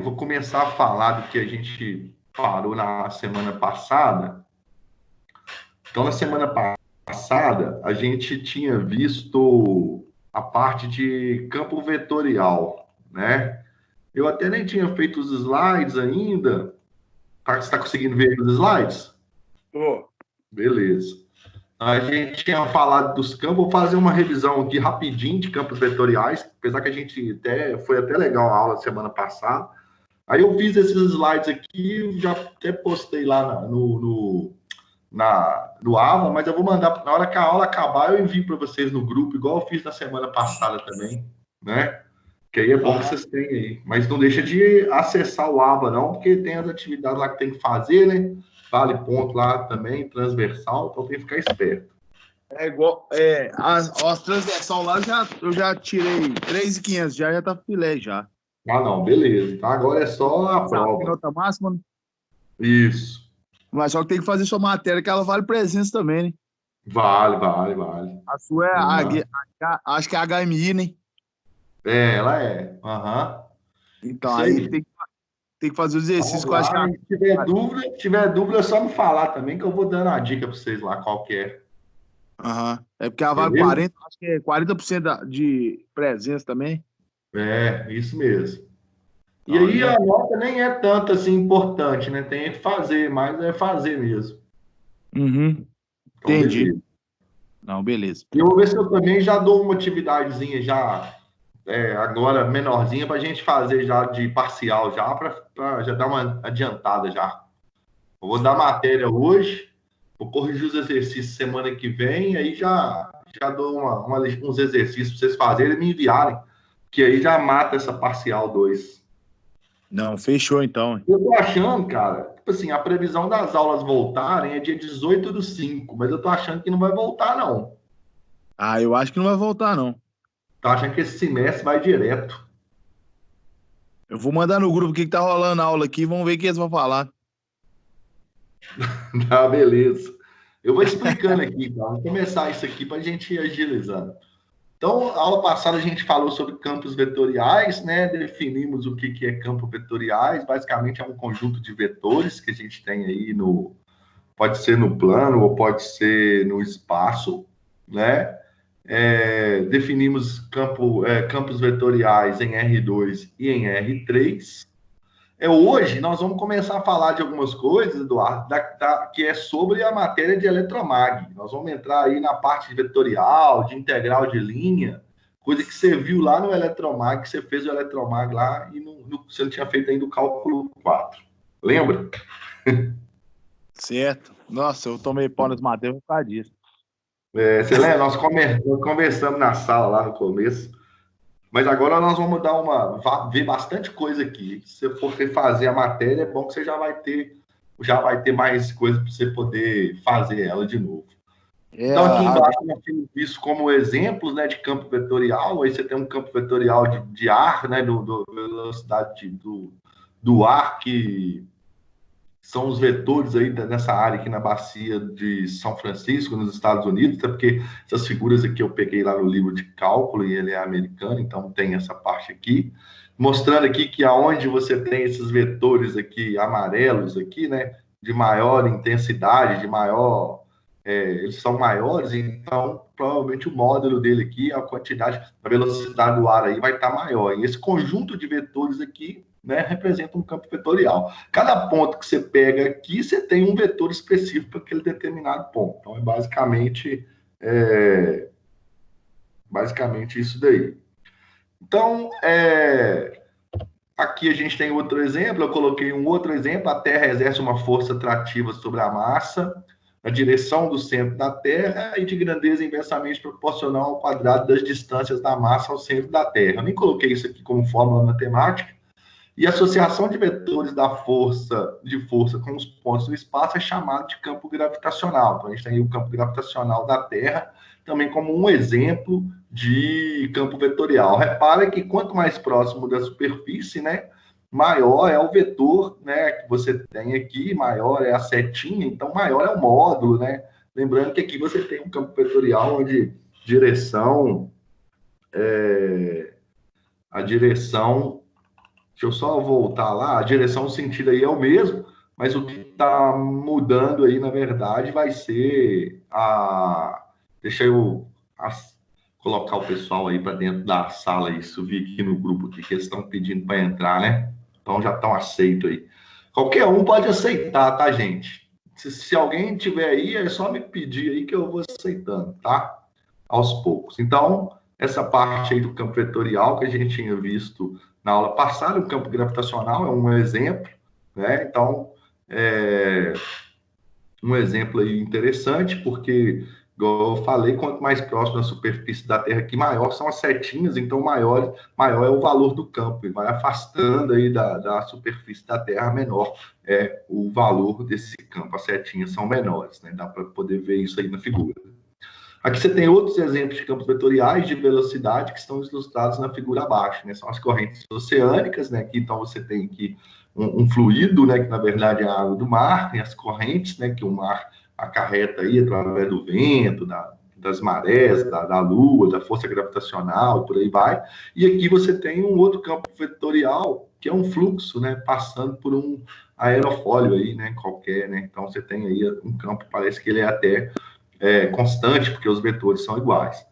vou começar a falar do que a gente parou na semana passada. Então, na semana passada, a gente tinha visto a parte de campo vetorial, né? Eu até nem tinha feito os slides ainda. Você está conseguindo ver os slides? Tô. Beleza. A gente tinha falado dos campos, vou fazer uma revisão aqui rapidinho de campos vetoriais, apesar que a gente foi até legal a aula semana passada. Aí eu fiz esses slides aqui, já até postei lá no Ava, mas eu vou mandar, na hora que a aula acabar, eu envio para vocês no grupo, igual eu fiz na semana passada também, né? Que aí é bom que vocês tenham aí. Mas não deixa de acessar o Ava, não, porque tem as atividades lá que tem que fazer, né? Vale ponto lá também, transversal, então tem que ficar esperto. É igual. As transversal lá eu já tirei 3.500, já tá filé já. Ah, não, beleza. Então agora é só a prova. Nota máxima, né? Isso. Mas só que tem que fazer sua matéria, que ela vale presença também, né? Vale. A sua é acho que é HMI, né? É, ela é. Aham. Então, Isso aí tem que fazer o exercício que eu acho que Se tiver dúvida, é só me falar também, que eu vou dando a dica para vocês lá, qual que é. É porque ela vale Beleza? 40, acho que é 40% de presença também. É, isso mesmo. E Não, aí a nota nem é tanto assim importante, né? Tem que fazer, mas é fazer mesmo. Uhum, Então, entendi. beleza. Não, beleza. E eu vou ver se eu também já dou uma atividadezinha já, agora menorzinha, para a gente fazer já de parcial já, para já dar uma adiantada já. Eu vou dar matéria hoje, vou corrigir os exercícios semana que vem, aí já dou uns exercícios para vocês fazerem e me enviarem, que aí já mata essa parcial 2. Não, fechou então. Eu tô achando, cara, tipo assim, a previsão das aulas voltarem é dia 18/5, mas eu tô achando que não vai voltar, não. Ah, eu acho que não vai voltar, não. Tô achando que esse semestre vai direto. Eu vou mandar no grupo o que tá rolando a aula aqui, vamos ver o que eles vão falar. Tá, beleza. Eu vou explicando aqui, tá? Vamos começar isso aqui para a gente ir agilizando. Então, a aula passada a gente falou sobre campos vetoriais, né? Definimos o que é campos vetoriais. Basicamente é um conjunto de vetores que a gente tem aí pode ser no plano ou pode ser no espaço, né? Definimos campos vetoriais em R2 e em R3. Hoje nós vamos começar a falar de algumas coisas, Eduardo, que é sobre a matéria de eletromag. Nós vamos entrar aí na parte de vetorial, de integral de linha, coisa que você viu lá no eletromag, que você fez o eletromag lá e você não tinha feito ainda o cálculo 4. Lembra? Certo. Nossa, eu tomei pau nas matérias por causa disso. Você lembra? Nós conversamos na sala lá no começo. Mas agora nós vamos ver bastante coisa aqui. Se você for fazer a matéria, é bom que você já vai ter mais coisa para você poder fazer ela de novo. Então, aqui embaixo nós temos isso como exemplos, né, de campo vetorial. Aí você tem um campo vetorial de ar, né, velocidade do ar, que são os vetores aí nessa área aqui na bacia de São Francisco, nos Estados Unidos, até porque essas figuras aqui eu peguei lá no livro de cálculo e ele é americano, então tem essa parte aqui, mostrando aqui que aonde você tem esses vetores aqui amarelos aqui, né, de maior intensidade, eles são maiores, então provavelmente o módulo dele aqui, a quantidade, a velocidade do ar aí vai estar maior. E esse conjunto de vetores aqui, né, representa um campo vetorial. Cada ponto que você pega aqui, você tem um vetor específico para aquele determinado ponto. Então, é basicamente isso daí. Então, aqui a gente tem outro exemplo, eu coloquei um outro exemplo, a Terra exerce uma força atrativa sobre a massa, na direção do centro da Terra e de grandeza inversamente proporcional ao quadrado das distâncias da massa ao centro da Terra. Eu nem coloquei isso aqui como fórmula matemática, e a associação de vetores de força com os pontos do espaço é chamada de campo gravitacional. Então, a gente tem o campo gravitacional da Terra também como um exemplo de campo vetorial. Repara que quanto mais próximo da superfície, né, maior é o vetor, né, que você tem aqui, maior é a setinha, então maior é o módulo, né? Lembrando que aqui você tem um campo vetorial onde a direção Deixa eu só voltar lá. A direção, o sentido aí é o mesmo, mas o que está mudando aí, na verdade, vai ser a... Deixa eu colocar o pessoal aí para dentro da sala aí, subir aqui no grupo aqui, que eles estão pedindo para entrar, né? Então já estão aceitos aí. Qualquer um pode aceitar, tá, gente? Se alguém tiver aí, é só me pedir aí que eu vou aceitando, tá? Aos poucos. Então, essa parte aí do campo vetorial que a gente tinha visto na aula passada, o campo gravitacional é um exemplo, né? Então, um exemplo aí interessante, porque, igual eu falei, quanto mais próximo da superfície da Terra, que maior são as setinhas, então maior é o valor do campo, e vai afastando aí da superfície da Terra, menor é o valor desse campo, as setinhas são menores, né? Dá para poder ver isso aí na figura. Aqui você tem outros exemplos de campos vetoriais de velocidade que estão ilustrados na figura abaixo, né? São as correntes oceânicas, né? Aqui, então, você tem aqui um fluido, né? Que, na verdade, é a água do mar, tem as correntes, né? Que o mar acarreta aí através do vento, das marés, da lua, da força gravitacional e por aí vai. E aqui você tem um outro campo vetorial, que é um fluxo, né? Passando por um aerofólio aí, né? Qualquer, né? Então, você tem aí um campo, parece que ele é até constante, porque os vetores são iguais.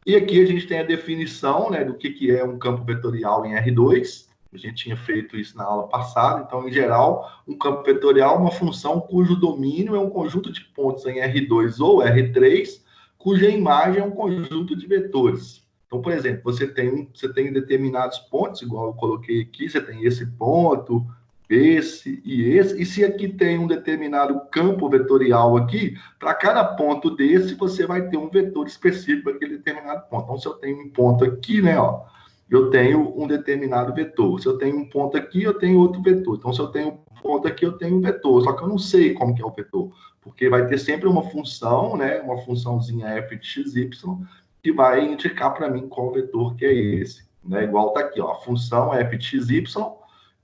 E aqui a gente tem a definição, né, do que é um campo vetorial em R2. A gente tinha feito isso na aula passada. Então, em geral, um campo vetorial é uma função cujo domínio é um conjunto de pontos em R2 ou R3, cuja imagem é um conjunto de vetores. Então, por exemplo, você tem determinados pontos, igual eu coloquei aqui, você tem esse ponto, esse e esse, e se aqui tem um determinado campo vetorial aqui, para cada ponto desse, você vai ter um vetor específico para aquele determinado ponto. Então, se eu tenho um ponto aqui, né, ó, eu tenho um determinado vetor. Se eu tenho um ponto aqui, eu tenho outro vetor. Então, se eu tenho um ponto aqui, eu tenho um vetor. Só que eu não sei como que é o vetor, porque vai ter sempre uma função, né, uma funçãozinha f de xy, que vai indicar para mim qual vetor que é esse. Né? Igual tá aqui, ó, a função f de xy,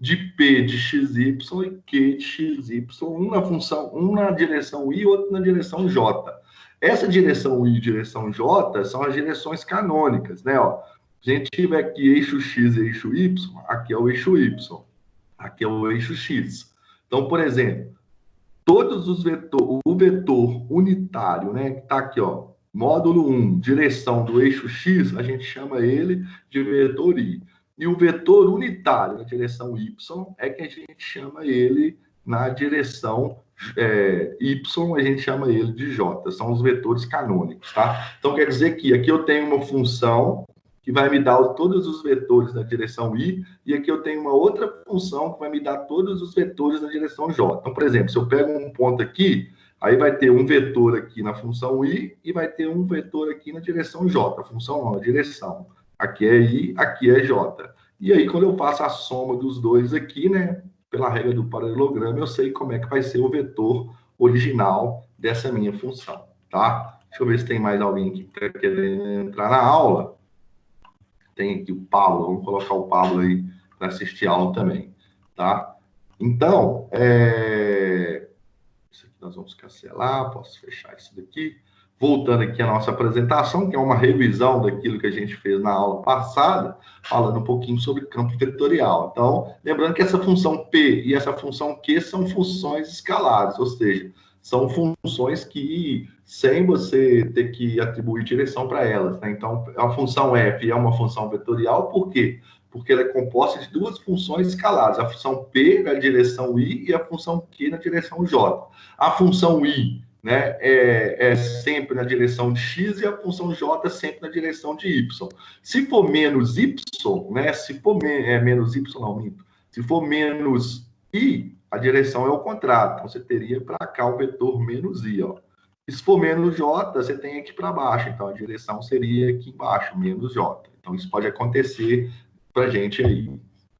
de P de XY e Q de XY, um na função, um na direção I e outro na direção J. Essa direção I e direção J são as direções canônicas, né? Ó, se a gente tiver aqui eixo X e eixo Y, aqui é o eixo Y, aqui é o eixo X. Então, por exemplo, todos os vetores, o vetor unitário, né, que está aqui, ó, módulo 1, direção do eixo X, a gente chama ele de vetor I. E o vetor unitário na direção Y é que a gente chama ele na direção Y, a gente chama ele de J. São os vetores canônicos, tá? Então, quer dizer que aqui eu tenho uma função que vai me dar todos os vetores na direção I, e aqui eu tenho uma outra função que vai me dar todos os vetores na direção J. Então, por exemplo, se eu pego um ponto aqui, aí vai ter um vetor aqui na função I e vai ter um vetor aqui na direção J. A função não, a direção. Aqui é I, aqui é J. E aí, quando eu faço a soma dos dois aqui, né, pela regra do paralelogramo, eu sei como é que vai ser o vetor original dessa minha função, tá? Deixa eu ver se tem mais alguém que está querendo entrar na aula. Tem aqui o Pablo, vamos colocar o Pablo aí para assistir a aula também, tá? Então, isso aqui nós vamos cancelar, posso fechar isso daqui. Voltando aqui à nossa apresentação, que é uma revisão daquilo que a gente fez na aula passada, falando um pouquinho sobre campo vetorial. Então, lembrando que essa função P e essa função Q são funções escalares, ou seja, são funções que, sem você ter que atribuir direção para elas, né? Então, a função F é uma função vetorial, por quê? Porque ela é composta de duas funções escalares, a função P na direção I e a função Q na direção J. A função I, né, é sempre na direção de X e a função J sempre na direção de Y. Se for menos Y, né, se for menos Y, não, minto. Se for menos I, a direção é o contrário. Então, você teria para cá o vetor menos I, ó. E se for menos J, você tem aqui para baixo. Então, a direção seria aqui embaixo, menos J. Então, isso pode acontecer para a gente aí.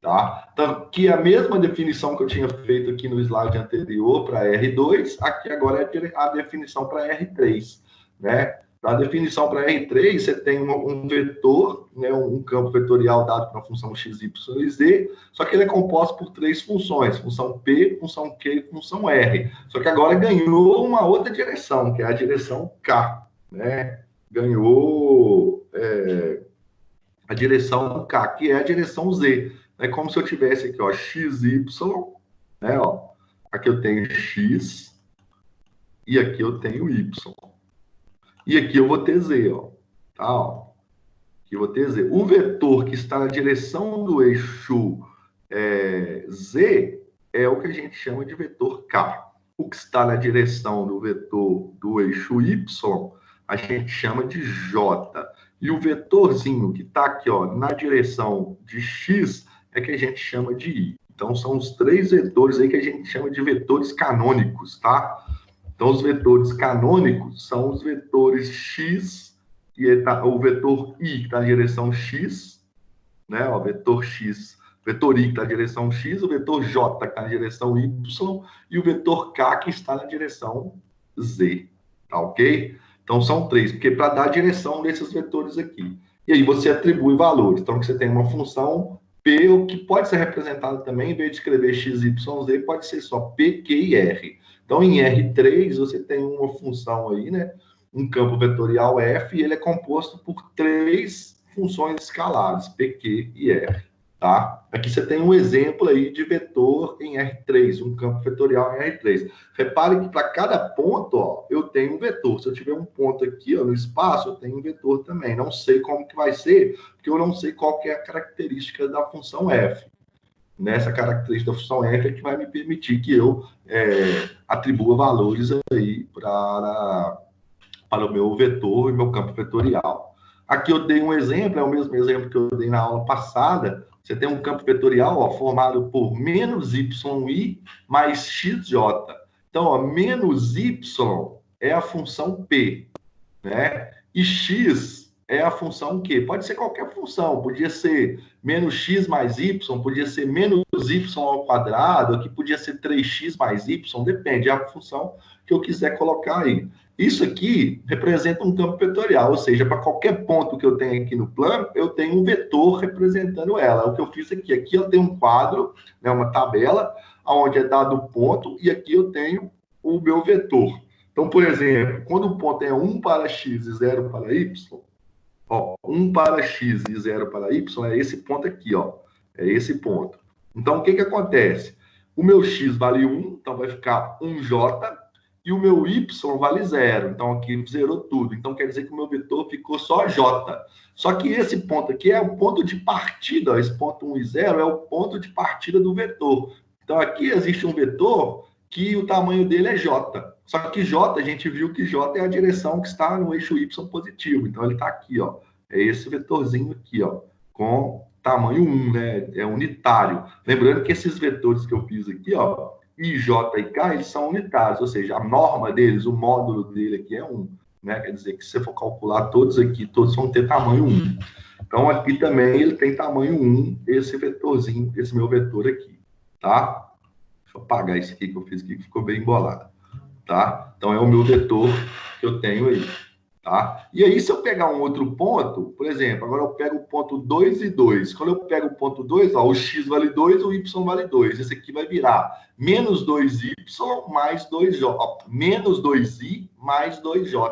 Tá? Então, aqui a mesma definição que eu tinha feito aqui no slide anterior para R2, aqui agora é a definição para R3. Né? Na definição para R3, você tem um vetor, né, um campo vetorial dado por uma função x, y e z, só que ele é composto por três funções, função P, função Q e função R. Só que agora ganhou uma outra direção, que é a direção K. Né? Ganhou a direção K, que é a direção Z. É como se eu tivesse aqui, ó, XY, né, ó. Aqui eu tenho X e aqui eu tenho Y. E aqui eu vou ter Z, ó. Tá, ó. Aqui eu vou ter Z. O vetor que está na direção do eixo Z é o que a gente chama de vetor K. O que está na direção do vetor do eixo Y, a gente chama de J. E o vetorzinho que está aqui, ó, na direção de X, é que a gente chama de I. Então, são os três vetores aí que a gente chama de vetores canônicos, tá? Então, os vetores canônicos são os vetores X, e o vetor I, que está na direção X, né? O vetor X, vetor I, que está na direção X, o vetor J, que está na direção Y, e o vetor K, que está na direção Z. Tá ok? Então, são três, porque para dar a direção desses vetores aqui. E aí você atribui valores. Então, que você tem uma função P, o que pode ser representada também, em vez de escrever X, Y, Z, pode ser só P, Q e R. Então, em R3, você tem uma função aí, né? Um campo vetorial F, e ele é composto por três funções escalares, P, Q e R. Tá? Aqui você tem um exemplo aí de vetor em R3, um campo vetorial em R3. Repare que para cada ponto, ó, eu tenho um vetor. Se eu tiver um ponto aqui, ó, no espaço, eu tenho um vetor também. Não sei como que vai ser, porque eu não sei qual que é a característica da função f. Nessa característica da função f é que vai me permitir que eu atribua valores aí para o meu vetor e meu campo vetorial. Aqui eu dei um exemplo, é o mesmo exemplo que eu dei na aula passada. Você tem um campo vetorial, ó, formado por menos yi mais xj. Então, ó, menos y é a função p, né? E x é a função q. Pode ser qualquer função, podia ser menos x mais y, podia ser menos y ao quadrado, aqui podia ser 3x mais y, depende, é a função que eu quiser colocar aí. Isso aqui representa um campo vetorial, ou seja, para qualquer ponto que eu tenha aqui no plano, eu tenho um vetor representando ela. É o que eu fiz aqui. Aqui eu tenho um quadro, né, uma tabela, onde é dado o ponto, e aqui eu tenho o meu vetor. Então, por exemplo, quando o ponto é 1 para x e 0 para y, ó, 1 para x e 0 para y, é esse ponto aqui, ó. É esse ponto. Então, o que acontece? O meu x vale 1, então vai ficar 1j, e o meu y vale 0. Então, aqui zerou tudo. Então, quer dizer que o meu vetor ficou só j. Só que esse ponto aqui é o ponto de partida. Ó, esse ponto 1 e 0 é o ponto de partida do vetor. Então, aqui existe um vetor que o tamanho dele é j. Só que j, a gente viu que j é a direção que está no eixo y positivo. Então, ele está aqui, ó. É esse vetorzinho aqui, ó, com tamanho 1, né? É unitário. Lembrando que esses vetores que eu fiz aqui, ó, I, J e K, eles são unitários, ou seja, a norma deles, o módulo dele aqui é 1, né? Quer dizer que se você for calcular todos aqui, todos vão ter tamanho 1. Então, aqui também ele tem tamanho 1, esse vetorzinho, esse meu vetor aqui, tá? Deixa eu apagar isso aqui que eu fiz aqui, que ficou bem embolado, tá? Então, é o meu vetor que eu tenho aí, tá? E aí, se eu pegar um outro ponto, por exemplo, agora eu pego o ponto 2 e 2. Quando eu pego o ponto 2, ó, o x vale 2, o y vale 2. Esse aqui vai virar menos 2y mais 2j. Ó, menos 2i mais 2j.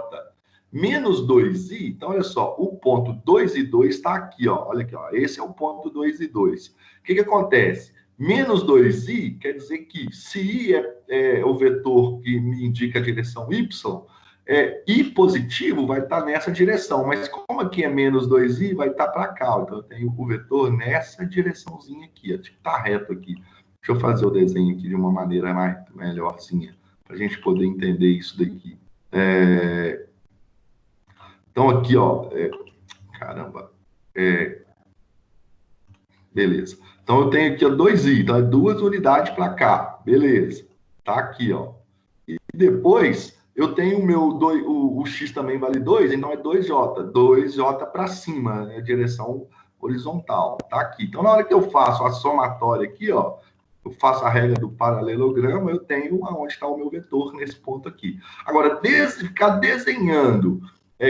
Menos 2i, então olha só, o ponto 2 e 2 está aqui, ó. Olha aqui, ó. Esse é o ponto 2 e 2. O que acontece? Menos 2i quer dizer que se i é o vetor que me indica a direção y, I positivo vai estar nessa direção, mas como aqui é menos 2i, vai estar para cá. Então, eu tenho o vetor nessa direçãozinha aqui. Tipo, está reto aqui. Deixa eu fazer o desenho aqui de uma maneira melhorzinha, para a gente poder entender isso daqui. Então, aqui, ó. Caramba. Beleza. Então, eu tenho aqui ó, 2i, então é 2 unidades para cá. Beleza. Tá aqui, ó. E depois eu tenho o meu o x também vale 2, então é 2j. 2j para cima, né? Direção horizontal. Tá aqui. Então, na hora que eu faço a somatória aqui, ó, eu faço a regra do paralelograma, eu tenho aonde está o meu vetor nesse ponto aqui. Agora, ficar desenhando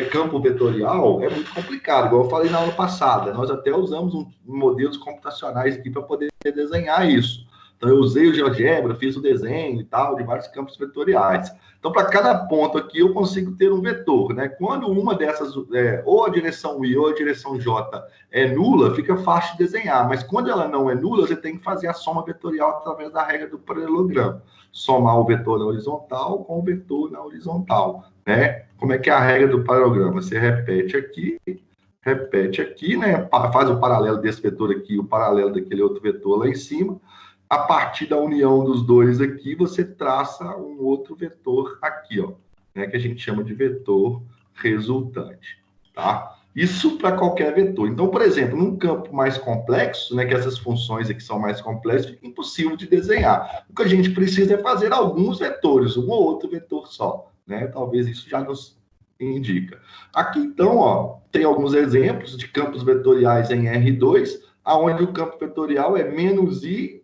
campo vetorial é muito complicado, igual eu falei na aula passada. Nós até usamos modelos computacionais aqui para poder desenhar isso. Então, eu usei o GeoGebra, fiz o desenho e tal, de vários campos vetoriais. Então, para cada ponto aqui, eu consigo ter um vetor, né? Quando uma dessas, ou a direção I ou a direção J é nula, fica fácil de desenhar. Mas quando ela não é nula, você tem que fazer a soma vetorial através da regra do paralelogramo. Somar o vetor na horizontal com o vetor na horizontal, né? Como é que é a regra do paralelogramo? Você repete aqui, né? Faz o paralelo desse vetor aqui, o paralelo daquele outro vetor lá em cima. A partir da união dos dois aqui, você traça um outro vetor aqui, ó, né, que a gente chama de vetor resultante, tá? Isso para qualquer vetor. Então, por exemplo, num campo mais complexo, né, que essas funções aqui são mais complexas, fica impossível de desenhar. O que a gente precisa é fazer alguns vetores, um ou outro vetor só, né? Talvez isso já nos indica. Aqui, então, ó, tem alguns exemplos de campos vetoriais em R2, aonde o campo vetorial é menos YX,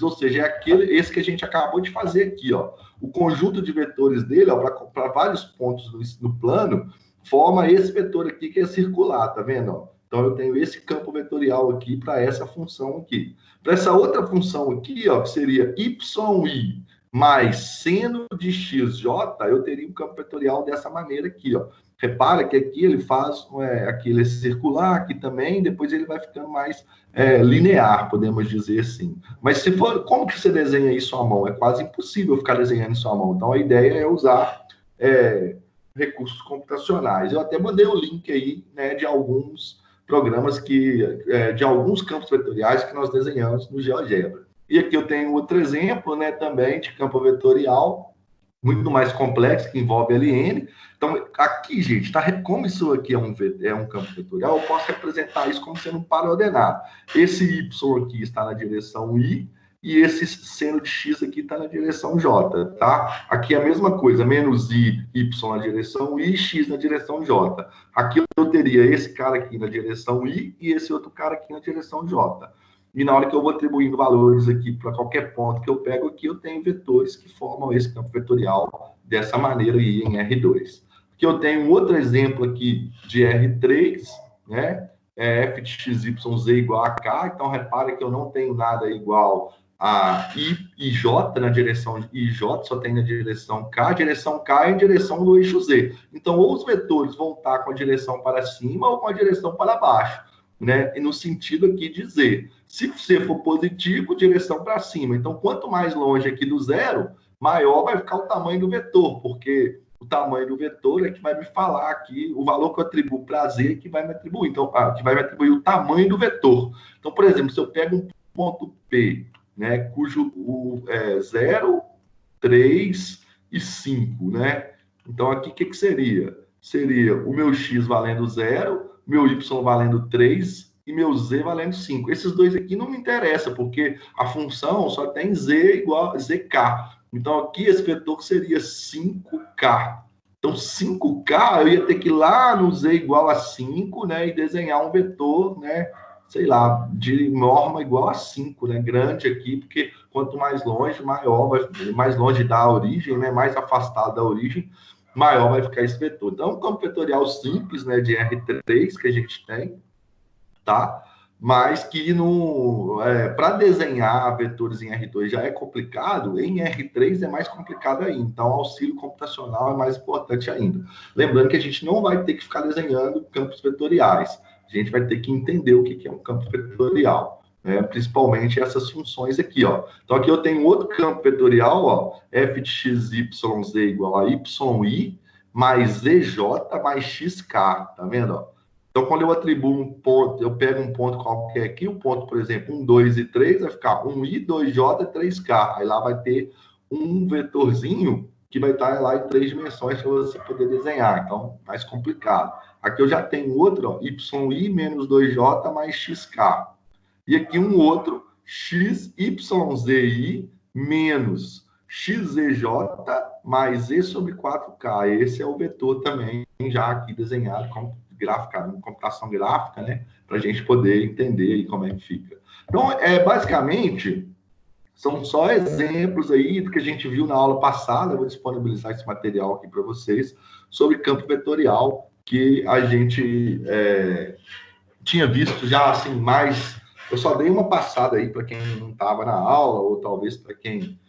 ou seja, é esse que a gente acabou de fazer aqui, ó. O conjunto de vetores dele, para vários pontos no plano, forma esse vetor aqui que é circular, tá vendo? Ó? Então, eu tenho esse campo vetorial aqui para essa função aqui. Para essa outra função aqui, ó, que seria YI mais seno de XJ, eu teria um campo vetorial dessa maneira aqui, ó. Repara que aqui ele faz aquele circular aqui também, depois ele vai ficando mais linear, podemos dizer assim. Mas se for, como que você desenha isso à mão? É quase impossível ficar desenhando isso à mão. Então a ideia é usar recursos computacionais. Eu até mandei o link aí, né, de alguns programas de alguns campos vetoriais que nós desenhamos no GeoGebra. E aqui eu tenho outro exemplo, né, também de campo vetorial, muito mais complexo, que envolve LN. Então, aqui, gente, como isso aqui é um campo vetorial, eu posso representar isso como sendo um paraordenado. Esse Y aqui está na direção I, e esse seno de X aqui está na direção J, tá? Aqui é a mesma coisa, menos I, Y na direção I, X na direção J. Aqui eu teria esse cara aqui na direção I e esse outro cara aqui na direção J. E na hora que eu vou atribuindo valores aqui para qualquer ponto que eu pego aqui, eu tenho vetores que formam esse campo vetorial dessa maneira aí em R2. Aqui eu tenho um outro exemplo aqui de R3, né? F de XYZ igual a K, então repara que eu não tenho nada igual a I e J na direção de IJ, só tem na direção K é em direção do eixo Z. Então, ou os vetores vão estar com a direção para cima ou com a direção para baixo, né? E no sentido aqui de Z. Se C for positivo, direção para cima. Então, quanto mais longe aqui do zero, maior vai ficar o tamanho do vetor, porque o tamanho do vetor é que vai me falar aqui, o valor que eu atribuo para Z é que vai me atribuir. Então, que vai me atribuir o tamanho do vetor. Então, por exemplo, se eu pego um ponto P, né, cujo é 0, 3 e 5, né? Então, aqui o que seria? Seria o meu X valendo 0, meu Y valendo 3 e meu Z valendo 5. Esses dois aqui não me interessam, porque a função só tem Z igual a ZK. Então, aqui esse vetor seria 5K. Então, 5K, eu ia ter que ir lá no Z igual a 5, né, e desenhar um vetor, né, sei lá, de norma igual a 5, né, grande aqui, porque quanto mais longe, maior, mais longe da origem, né, mais afastado da origem, maior vai ficar esse vetor. Então, um campo vetorial simples, né, de R3 que a gente tem, tá? Mas que para desenhar vetores em R2 já é complicado, em R3 é mais complicado ainda. Então, o auxílio computacional é mais importante ainda. Lembrando que a gente não vai ter que ficar desenhando campos vetoriais. A gente vai ter que entender o que é um campo vetorial, né? Principalmente essas funções aqui, ó. Então, aqui eu tenho outro campo vetorial, ó, f de xyz igual a yi mais zj mais xk, tá vendo, ó? Então, quando eu atribuo um ponto, eu pego um ponto qualquer aqui, um ponto, por exemplo, 1, 2 e 3, vai ficar 1i, 2j e 3k. Aí lá vai ter um vetorzinho que vai estar lá em 3 dimensões para você poder desenhar. Então, mais complicado. Aqui eu já tenho outro, ó, yi menos 2j mais xk. E aqui um outro, xyzi menos xzj mais e sobre 4k. Esse é o vetor também, já aqui desenhado como gráfica, computação gráfica, né, para a gente poder entender aí como é que fica. Então, basicamente, são só exemplos aí do que a gente viu na aula passada. Eu vou disponibilizar esse material aqui para vocês sobre campo vetorial, que a gente tinha visto já assim mais Eu só dei uma passada aí para quem não estava na aula, ou talvez para quem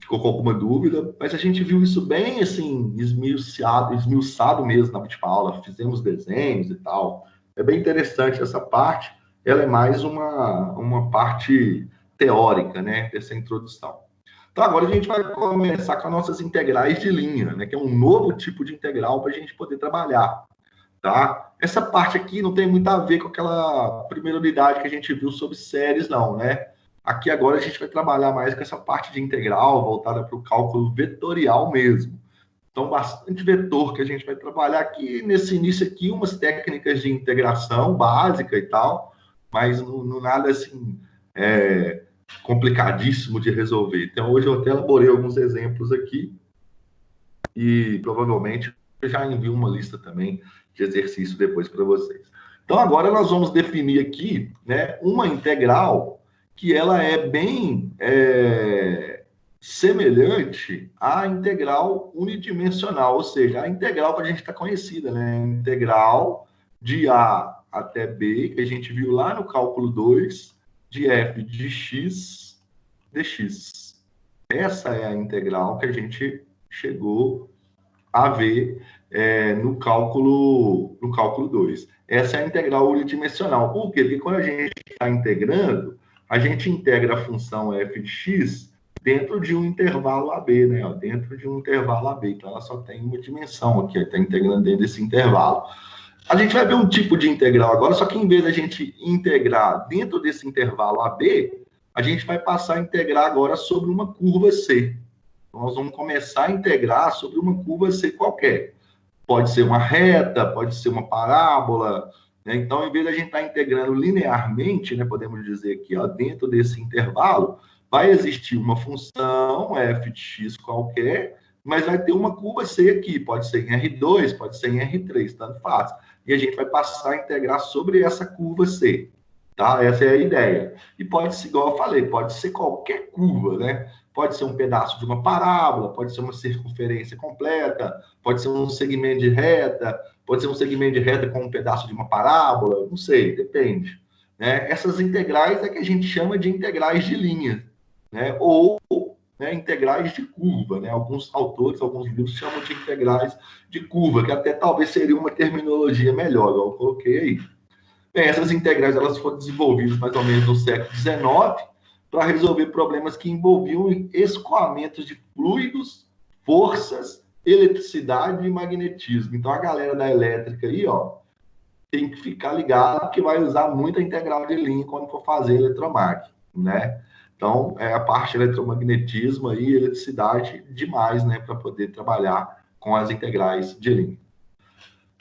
ficou com alguma dúvida, mas a gente viu isso bem, assim, esmiuçado mesmo na última aula, fizemos desenhos e tal. É bem interessante essa parte, ela é mais uma parte teórica, né, dessa introdução. Então, agora a gente vai começar com as nossas integrais de linha, né, que é um novo tipo de integral para a gente poder trabalhar, tá? Essa parte aqui não tem muito a ver com aquela primeira unidade que a gente viu sobre séries, não, né? Aqui agora a gente vai trabalhar mais com essa parte de integral voltada para o cálculo vetorial mesmo. Então, bastante vetor que a gente vai trabalhar aqui nesse início aqui, umas técnicas de integração básica e tal, mas não nada assim complicadíssimo de resolver. Então, hoje eu até elaborei alguns exemplos aqui e provavelmente eu já envio uma lista também de exercício depois para vocês. Então, agora nós vamos definir aqui, né, uma integral que ela é bem semelhante à integral unidimensional, ou seja, a integral que a gente está conhecida, né? A integral de A até B, que a gente viu lá no cálculo 2, de f de x dx. Essa é a integral que a gente chegou a ver no cálculo 2. Essa é a integral unidimensional. Por quê? Porque quando a gente está integrando, a gente integra a função f de x dentro de um intervalo AB, né? Dentro de um intervalo AB. Então, ela só tem uma dimensão aqui, está integrando dentro desse intervalo. A gente vai ver um tipo de integral agora, só que em vez da gente integrar dentro desse intervalo AB, a gente vai passar a integrar agora sobre uma curva C. Nós vamos começar a integrar sobre uma curva C qualquer. Pode ser uma reta, pode ser uma parábola, né? Então, em vez de a gente estar integrando linearmente, né, podemos dizer aqui, ó, dentro desse intervalo, vai existir uma função f de x qualquer, mas vai ter uma curva C aqui, pode ser em R2, pode ser em R3, tanto faz. E a gente vai passar a integrar sobre essa curva C, tá? Essa é a ideia. E pode ser, igual eu falei, pode ser qualquer curva, né? Pode ser um pedaço de uma parábola, pode ser uma circunferência completa, pode ser um segmento de reta, pode ser um segmento de reta com um pedaço de uma parábola, não sei, depende, né? Essas integrais é que a gente chama de integrais de linha, né? Ou, né, integrais de curva, né? Alguns autores, alguns livros chamam de integrais de curva, que até talvez seria uma terminologia melhor, eu coloquei aí. Bem, essas integrais elas foram desenvolvidas mais ou menos no século XIX para resolver problemas que envolviam escoamentos de fluidos, forças, eletricidade e magnetismo. Então, a galera da elétrica aí, ó, tem que ficar ligado que vai usar muita integral de linha quando for fazer eletromag, né? Então, a parte de eletromagnetismo aí, eletricidade, demais, né, para poder trabalhar com as integrais de linha.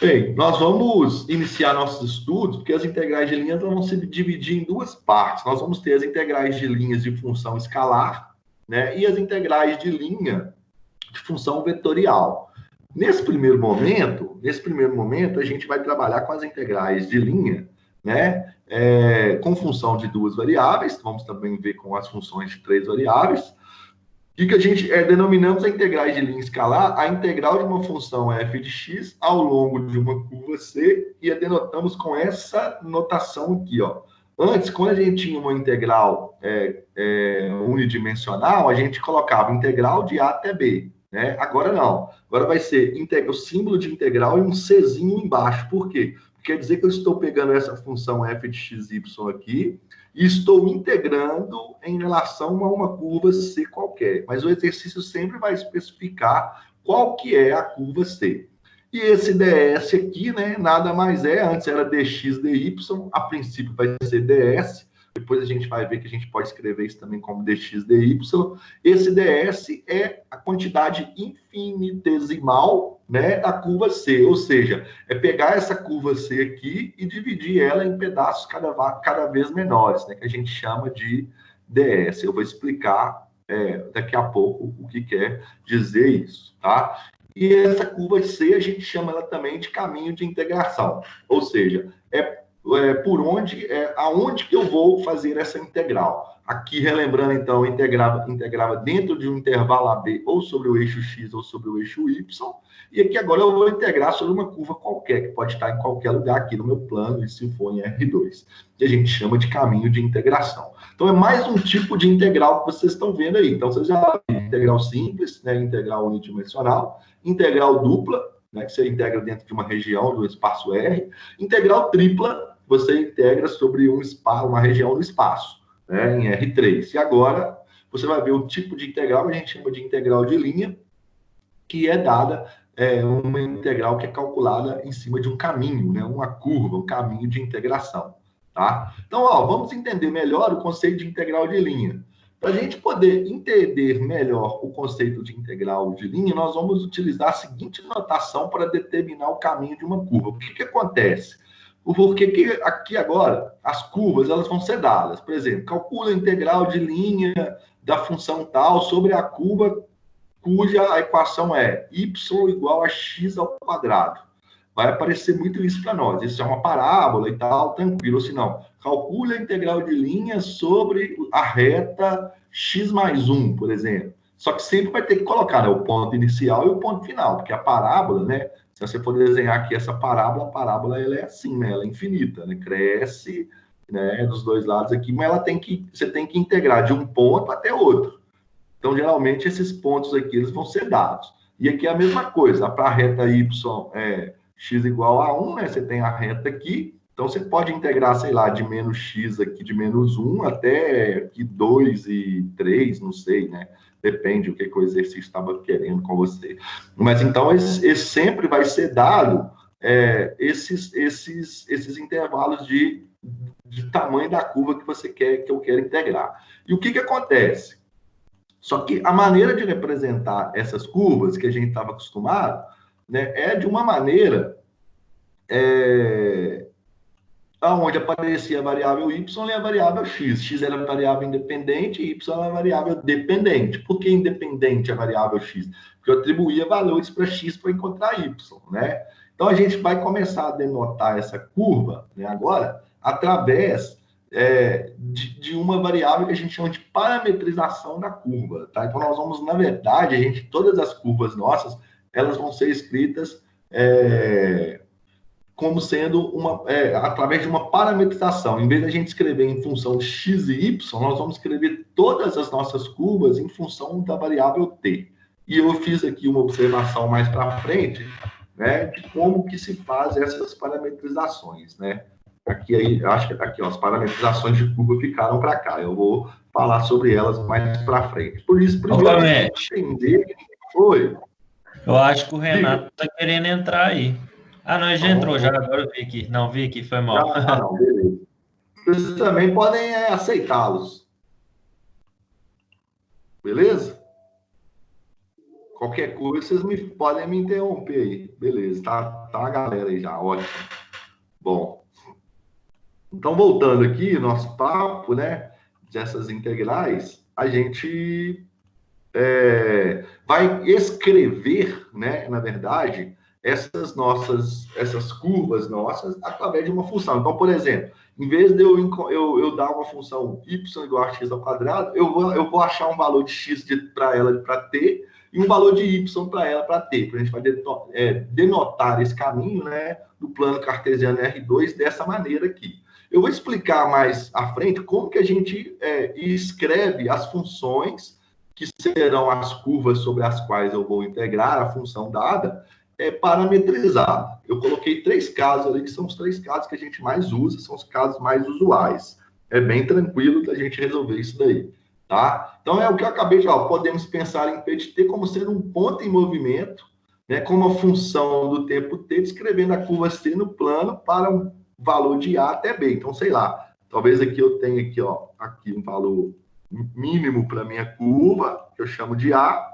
Bem, nós vamos iniciar nossos estudos, porque as integrais de linhas vão se dividir em duas partes. Nós vamos ter as integrais de linhas de função escalar, né, e as integrais de linha de função vetorial. Nesse primeiro momento, a gente vai trabalhar com as integrais de linha, né, com função de duas variáveis, vamos também ver com as funções de três variáveis, e que a gente denominamos a integrais de linha escalar a integral de uma função f de x ao longo de uma curva C, e a denotamos com essa notação aqui, ó. Antes, quando a gente tinha uma integral unidimensional, a gente colocava integral de A até B, né? Agora não. Agora vai ser o símbolo de integral e um Czinho embaixo. Por quê? Quer dizer que eu estou pegando essa função f de xy aqui e estou integrando em relação a uma curva C qualquer. Mas o exercício sempre vai especificar qual que é a curva C. E esse ds aqui, né, nada mais antes era dx dy, a princípio vai ser ds, depois a gente vai ver que a gente pode escrever isso também como dx dy. Esse ds é a quantidade infinitesimal, né, da curva C, ou seja, é pegar essa curva C aqui e dividir ela em pedaços cada vez menores, né, que a gente chama de ds. Eu vou explicar daqui a pouco o que quer dizer isso, tá? E essa curva C, a gente chama ela também de caminho de integração, ou seja, é aonde que eu vou fazer essa integral. Aqui, relembrando, então, integrava dentro de um intervalo AB, ou sobre o eixo X, ou sobre o eixo Y, e aqui agora eu vou integrar sobre uma curva qualquer, que pode estar em qualquer lugar aqui no meu plano, e se for em R2, que a gente chama de caminho de integração. Então, é mais um tipo de integral que vocês estão vendo aí. Então, vocês já viram integral simples, né, integral unidimensional, integral dupla, né, que você integra dentro de uma região do espaço R, integral tripla, você integra sobre uma região do espaço, né, em R3. E agora, você vai ver o tipo de integral que a gente chama de integral de linha, que é dada uma integral que é calculada em cima de um caminho, né, uma curva, um caminho de integração. Tá? Então, vamos entender melhor o conceito de integral de linha. Para a gente poder entender melhor o conceito de integral de linha, nós vamos utilizar a seguinte notação para determinar o caminho de uma curva. O que acontece? Porque aqui agora, as curvas elas vão ser dadas. Por exemplo, calcula a integral de linha da função tal sobre a curva cuja a equação é y igual a x ao quadrado. Vai aparecer muito isso para nós. Isso é uma parábola e tal, tranquilo. Ou se não, calcule a integral de linha sobre a reta x mais 1, por exemplo. Só que sempre vai ter que colocar, né, o ponto inicial e o ponto final, porque a parábola, né, se você for desenhar aqui essa parábola, a parábola ela é assim, né, ela é infinita, né, cresce, né, dos dois lados aqui, mas você tem que integrar de um ponto até outro. Então, geralmente, esses pontos aqui eles vão ser dados. E aqui é a mesma coisa, para a reta y x igual a 1, né? Você tem a reta aqui, então você pode integrar, sei lá, de menos x aqui, de menos 1 até aqui 2 e 3, não sei, né? Depende do que o exercício estava querendo com você. Mas então, esse sempre vai ser dado esses intervalos de tamanho da curva que você quer, que eu quero integrar. E o que acontece? Só que a maneira de representar essas curvas que a gente estava acostumado, né, é de uma maneira onde aparecia a variável y e a variável x. X era a variável independente e y era a variável dependente. Por que independente a variável x? Porque eu atribuía valores para x para encontrar y, né? Então, a gente vai começar a denotar essa curva, né, agora através de uma variável que a gente chama de parametrização da curva, tá? Então, nós vamos, na verdade, todas as curvas nossas, elas vão ser escritas como sendo através de uma parametrização. Em vez de a gente escrever em função de x e y, nós vamos escrever todas as nossas curvas em função da variável t. E eu fiz aqui uma observação mais para frente, né, de como que se faz essas parametrizações, né? Aqui, acho que aqui, ó, as parametrizações de curva ficaram para cá. Eu vou falar sobre elas mais para frente. Por isso, primeiro, entender. Oi. Eu acho que o Renato está querendo entrar aí. Ah, não, ele já entrou, já. Agora eu vi aqui. Não, vi aqui, foi mal. Não, beleza. Vocês também podem aceitá-los. Beleza? Qualquer coisa, vocês podem me interromper aí. Beleza, tá a galera aí já, ótimo. Bom. Então, voltando aqui, nosso papo, né, dessas integrais, a gente vai escrever, né, na verdade, essas curvas nossas através de uma função. Então, por exemplo, em vez de eu dar uma função y igual a x ao quadrado, eu vou achar um valor de x para ela para t e um valor de y para ela para t. A gente vai denotar esse caminho, né, do plano cartesiano R2 dessa maneira aqui. Eu vou explicar mais à frente como que a gente escreve as funções que serão as curvas sobre as quais eu vou integrar a função dada parametrizada. Eu coloquei 3 casos ali, que são os 3 casos que a gente mais usa, são os casos mais usuais. É bem tranquilo da gente resolver isso daí, tá? Então, é o que eu acabei de falar. Podemos pensar em P de t como sendo um ponto em movimento, né, como a função do tempo t, descrevendo a curva c no plano para um valor de A até B. Então, sei lá, talvez aqui eu tenha aqui um valor mínimo para minha curva, que eu chamo de A,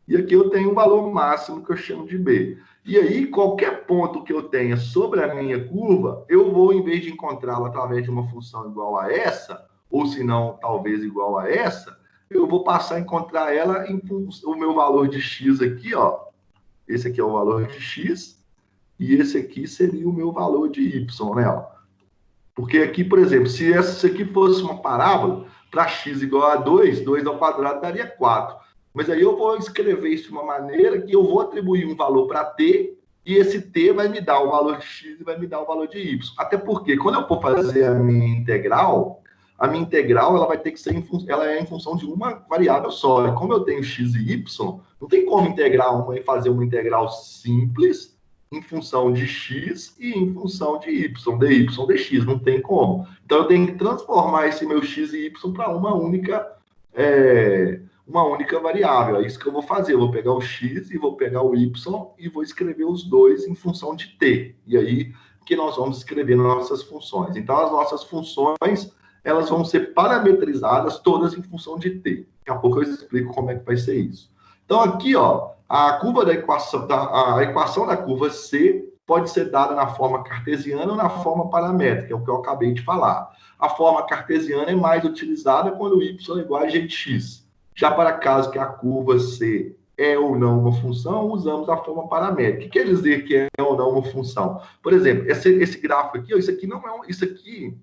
e aqui eu tenho um valor máximo que eu chamo de B. E aí, qualquer ponto que eu tenha sobre a minha curva, eu vou, em vez de encontrá-la através de uma função igual a essa, ou se não, talvez igual a essa, eu vou passar a encontrar ela em o meu valor de x aqui, ó. Esse aqui é o valor de x, e esse aqui seria o meu valor de y, né? Ó. Porque aqui, por exemplo, se essa aqui fosse uma parábola, para x igual a 2, 2 ao quadrado daria 4. Mas aí eu vou escrever isso de uma maneira que eu vou atribuir um valor para t, e esse t vai me dar o valor de x e vai me dar o valor de y. Até porque, quando eu for fazer a minha integral ela vai ter que ser ela é em função de uma variável só. E como eu tenho x e y, não tem como integrar uma e fazer uma integral simples em função de x e em função de y, dy, dx. Não tem como. Então, eu tenho que transformar esse meu x e y para uma única variável. É isso que eu vou fazer. Eu vou pegar o x e vou pegar o y e vou escrever os dois em função de t. E aí que nós vamos escrever nas nossas funções. Então, as nossas funções, elas vão ser parametrizadas todas em função de t. Daqui a pouco eu explico como é que vai ser isso. Então, aqui, ó, a equação da curva C pode ser dada na forma cartesiana ou na forma paramétrica, é o que eu acabei de falar. A forma cartesiana é mais utilizada quando o y é igual a g de x. Já para caso que a curva C é ou não uma função, usamos a forma paramétrica. O que quer dizer que é ou não uma função? Por exemplo, esse gráfico aqui, ó, isso aqui não é isso aqui.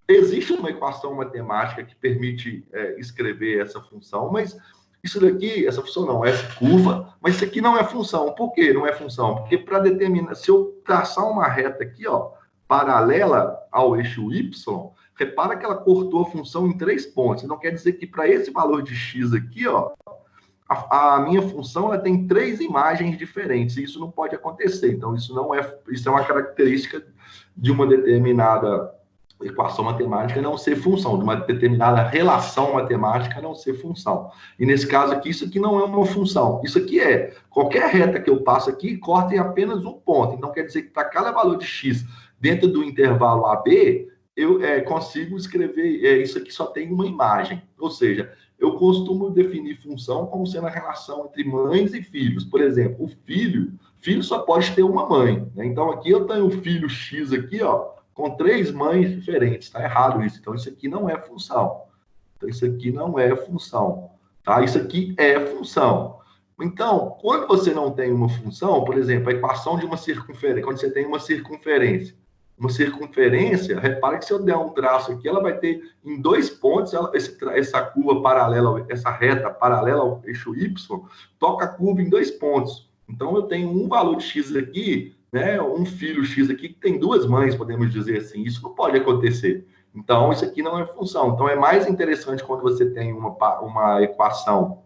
Existe uma equação matemática que permite escrever essa função, mas isso daqui, essa função não, essa curva, mas isso aqui não é função. Por que não é função? Porque para determinar, se eu traçar uma reta aqui, ó, paralela ao eixo y, repara que ela cortou a função em 3 pontos. Então quer dizer que para esse valor de x aqui, ó, a minha função ela tem 3 imagens diferentes. E isso não pode acontecer. Então isso é uma característica de uma determinada equação matemática não ser função, de uma determinada relação matemática não ser função. E nesse caso aqui, isso aqui não é uma função. Isso aqui qualquer reta que eu passo aqui, corta em apenas um ponto. Então, quer dizer que para cada valor de x dentro do intervalo AB, eu consigo escrever, isso aqui só tem uma imagem. Ou seja, eu costumo definir função como sendo a relação entre mães e filhos. Por exemplo, o filho só pode ter uma mãe, né? Então, aqui eu tenho o filho x aqui, ó, com 3 mães diferentes. Está errado isso. Então, isso aqui não é função. Então, isso aqui não é função. Tá? Isso aqui é função. Então, quando você não tem uma função, por exemplo, a equação de uma circunferência, quando você tem uma circunferência, repara que se eu der um traço aqui, ela vai ter em 2 pontos, essa curva paralela, essa reta paralela ao eixo y, toca a curva em 2 pontos. Então, eu tenho um valor de x aqui, né, um filho x aqui que tem 2 mães, podemos dizer assim. Isso não pode acontecer. Então, isso aqui não é função. Então, é mais interessante quando você tem uma equação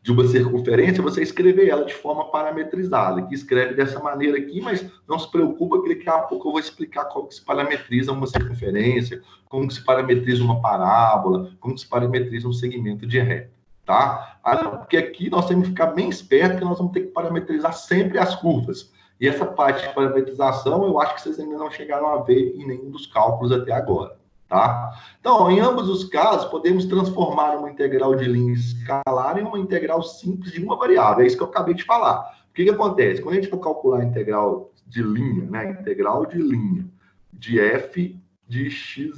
de uma circunferência, você escrever ela de forma parametrizada, que escreve dessa maneira aqui, mas não se preocupa, que daqui a pouco eu vou explicar como que se parametriza uma circunferência, como que se parametriza uma parábola, como que se parametriza um segmento de reta. Tá? Porque aqui nós temos que ficar bem esperto, que nós vamos ter que parametrizar sempre as curvas. E essa parte de parametrização, eu acho que vocês ainda não chegaram a ver em nenhum dos cálculos até agora. Tá? Então, em ambos os casos, podemos transformar uma integral de linha escalar em uma integral simples de uma variável. É isso que eu acabei de falar. O que acontece? Quando a gente for calcular a integral de linha, né? Integral de linha de f de xy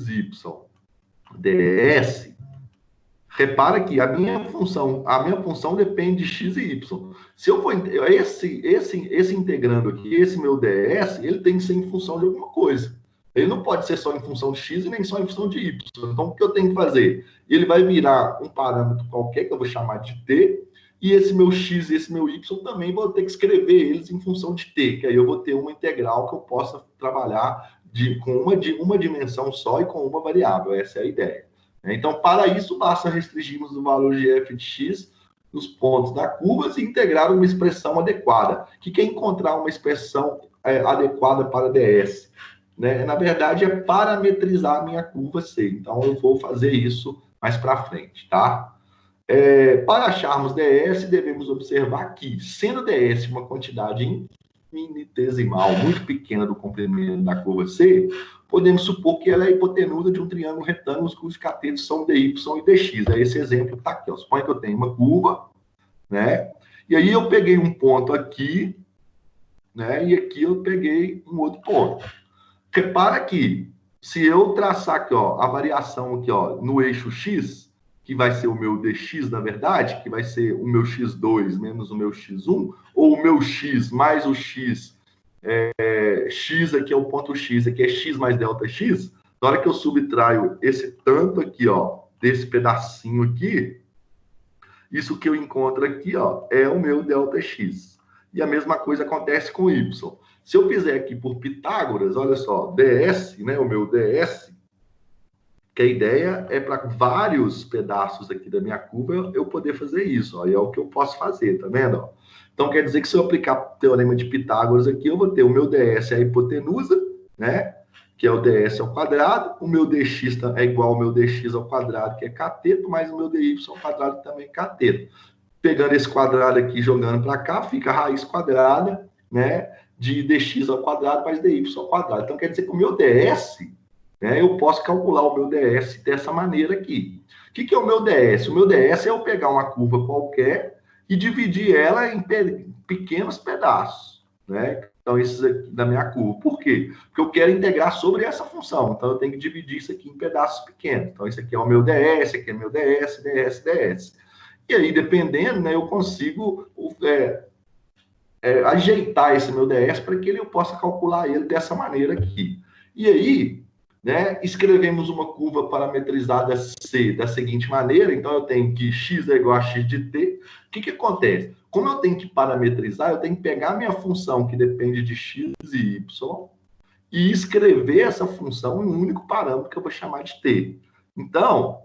ds, repara que a minha função depende de x e y. Se eu for esse integrando aqui, esse meu ds, ele tem que ser em função de alguma coisa. Ele não pode ser só em função de x e nem só em função de y. Então, o que eu tenho que fazer? Ele vai virar um parâmetro qualquer, que eu vou chamar de t, e esse meu x e esse meu y também vou ter que escrever eles em função de t, que aí eu vou ter uma integral que eu possa trabalhar com uma dimensão só e com uma variável. Essa é a ideia. Então, para isso, basta restringirmos o valor de f de x nos pontos da curva e integrar uma expressão adequada. O que é encontrar uma expressão adequada para ds? Né? Na verdade, é parametrizar a minha curva C. Então, eu vou fazer isso mais para frente, tá? Para acharmos ds, devemos observar que, sendo ds uma quantidade infinitesimal, muito pequena do comprimento da curva C, podemos supor que ela é a hipotenusa de um triângulo retângulo cujos catetos são dy e dx. Esse exemplo está aqui. Suponha que eu tenho uma curva, né? E aí eu peguei um ponto aqui, né? E aqui eu peguei um outro ponto. Repara que, se eu traçar aqui, ó, a variação aqui, ó, no eixo x, que vai ser o meu dx, na verdade, que vai ser o meu x2 menos o meu x1, ou o meu x mais o x x aqui é o ponto x, aqui é x mais delta x, na hora que eu subtraio esse tanto aqui, ó, desse pedacinho aqui, isso que eu encontro aqui, ó, é o meu ΔX. E a mesma coisa acontece com Y. Se eu fizer aqui por Pitágoras, olha só, ds, né, o meu ds, que a ideia é para vários pedaços aqui da minha curva eu poder fazer isso, ó, e é o que eu posso fazer, tá vendo? Ó? Então quer dizer que se eu aplicar o teorema de Pitágoras aqui, eu vou ter o meu ds é a hipotenusa, né? Que é o ds ao quadrado, o meu dx é igual ao meu dx ao quadrado, que é cateto, mais o meu dy ao quadrado, que também é cateto. Pegando esse quadrado aqui, jogando para cá, fica a raiz quadrada, né, de dx ao quadrado mais dy ao quadrado. Então, quer dizer que o meu ds, né, eu posso calcular o meu ds dessa maneira aqui. O que é o meu ds? O meu ds é eu pegar uma curva qualquer e dividir ela em pequenos pedaços, né? Então, esses aqui da minha curva. Por quê? Porque eu quero integrar sobre essa função. Então, eu tenho que dividir isso aqui em pedaços pequenos. Então, isso aqui é o meu ds, esse aqui é meu ds, ds. E aí, dependendo, né, eu consigo ajeitar esse meu ds para que eu possa calcular ele dessa maneira aqui. E aí, né, escrevemos uma curva parametrizada C da seguinte maneira. Então, eu tenho que x é igual a x de t. O que acontece? Como eu tenho que parametrizar, eu tenho que pegar a minha função que depende de x e y e escrever essa função em um único parâmetro que eu vou chamar de t. Então,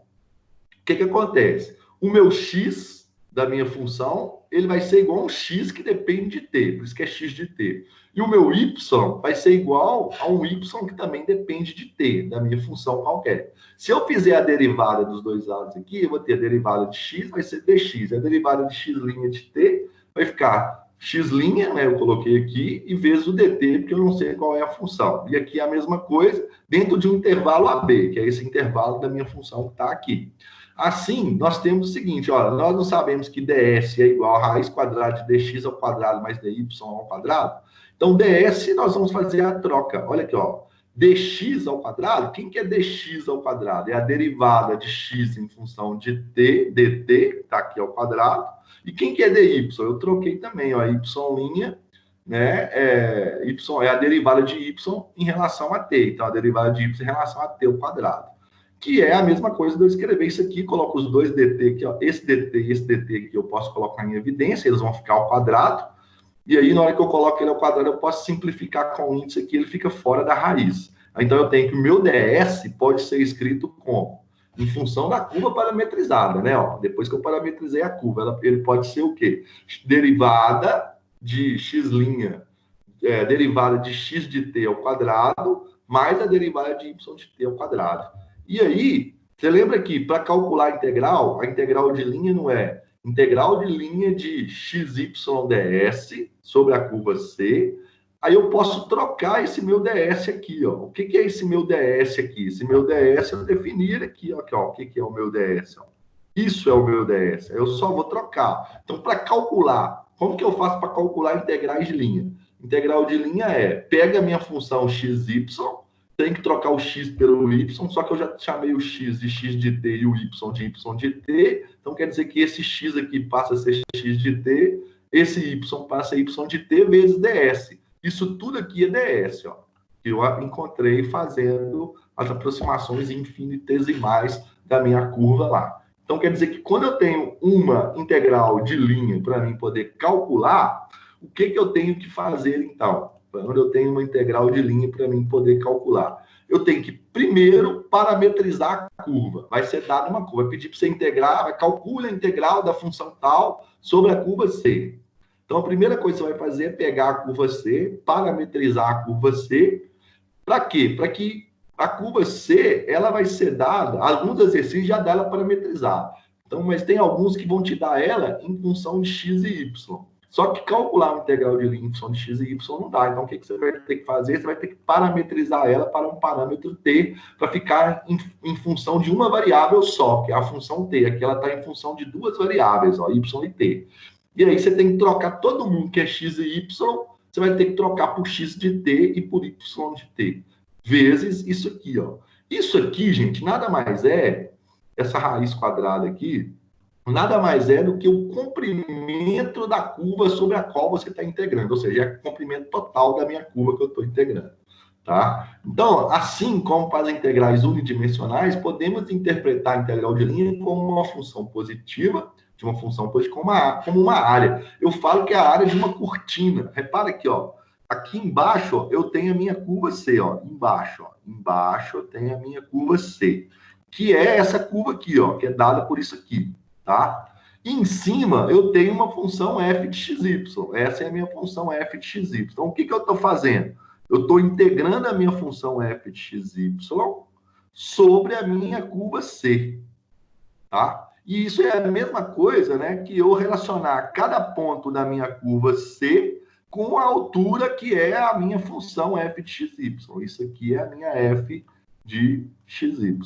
o que acontece? O meu x da minha função, ele vai ser igual a um x que depende de t, por isso que é x de t. E o meu y vai ser igual a um y que também depende de t, da minha função qualquer. Se eu fizer a derivada dos dois lados aqui, eu vou ter a derivada de x, vai ser dx. A derivada de x' de t vai ficar x', né, eu coloquei aqui, e vezes o dt, porque eu não sei qual é a função. E aqui é a mesma coisa, dentro de um intervalo AB, que é esse intervalo da minha função que está aqui. Assim, nós temos o seguinte, olha, nós não sabemos que ds é igual a raiz quadrada de dx ao quadrado mais dy ao quadrado. Então, ds, nós vamos fazer a troca. Olha aqui, ó. Dx ao quadrado, quem que é dx ao quadrado? É a derivada de x em função de t, dt, está aqui ao quadrado. E quem que é dy? Eu troquei também, ó, y', né? Y é a derivada de y em relação a t. Então, a derivada de y em relação a t ao quadrado. Que é a mesma coisa de eu escrever isso aqui, coloco os dois dt aqui, ó, esse dt e esse dt que eu posso colocar em evidência, eles vão ficar ao quadrado, e aí na hora que eu coloco ele ao quadrado, eu posso simplificar com o índice aqui, ele fica fora da raiz. Então eu tenho que o meu ds pode ser escrito como? Em função da curva parametrizada, né? Ó, depois que eu parametrizei a curva, ele pode ser o quê? Derivada de x', derivada de x de t ao quadrado, mais a derivada de y de t ao quadrado. E aí, você lembra que para calcular a integral de linha não é integral de linha de xy ds sobre a curva C. Aí eu posso trocar esse meu ds aqui, ó. O que é esse meu ds aqui? Esse meu ds eu definir aqui, ó. O que é o meu ds? Ó. Isso é o meu ds. Eu só vou trocar. Então, para calcular, como que eu faço para calcular integrais de linha? Integral de linha pega a minha função xy, tem que trocar o x pelo y, só que eu já chamei o x de x de t e o y de t, então quer dizer que esse x aqui passa a ser x de t, esse y passa a y de t vezes ds. Isso tudo aqui é ds, ó, que eu encontrei fazendo as aproximações infinitesimais da minha curva lá. Então quer dizer que quando eu tenho uma integral de linha para mim poder calcular, o que eu tenho que fazer então? Quando eu tenho uma integral de linha para mim poder calcular. Eu tenho que, primeiro, parametrizar a curva. Vai ser dada uma curva. Vai pedir para você integrar, calcula a integral da função tal sobre a curva C. Então, a primeira coisa que você vai fazer é pegar a curva C, parametrizar a curva C. Para quê? Para que a curva C, ela vai ser dada, alguns exercícios já dá ela parametrizada. Então, mas tem alguns que vão te dar ela em função de x e y. Só que calcular uma integral de linha em função de x e y não dá. Então, o que você vai ter que fazer? Você vai ter que parametrizar ela para um parâmetro t, para ficar em função de uma variável só, que é a função t. Aqui ela está em função de duas variáveis, ó, y e t. E aí você tem que trocar todo mundo que é x e y, você vai ter que trocar por x de t e por y de t. Vezes isso aqui, ó. Isso aqui, gente, nada mais é essa raiz quadrada aqui, nada mais é do que o comprimento da curva sobre a qual você está integrando, ou seja, é o comprimento total da minha curva que eu estou integrando. Tá? Então, assim como para as integrais unidimensionais, podemos interpretar a integral de linha como uma função positiva, de uma função positiva, como uma área. Eu falo que é a área de uma cortina. Repara aqui, ó. Aqui embaixo, ó, eu tenho a minha curva C, ó. Embaixo eu tenho a minha curva C, que é essa curva aqui, ó, que é dada por isso aqui, tá? E em cima, eu tenho uma função f de xy. Essa é a minha função f de xy. Então, o que eu estou fazendo? Eu estou integrando a minha função f de xy sobre a minha curva C, tá? E isso é a mesma coisa, né, que eu relacionar cada ponto da minha curva C com a altura que é a minha função f de xy. Isso aqui é a minha f de xy.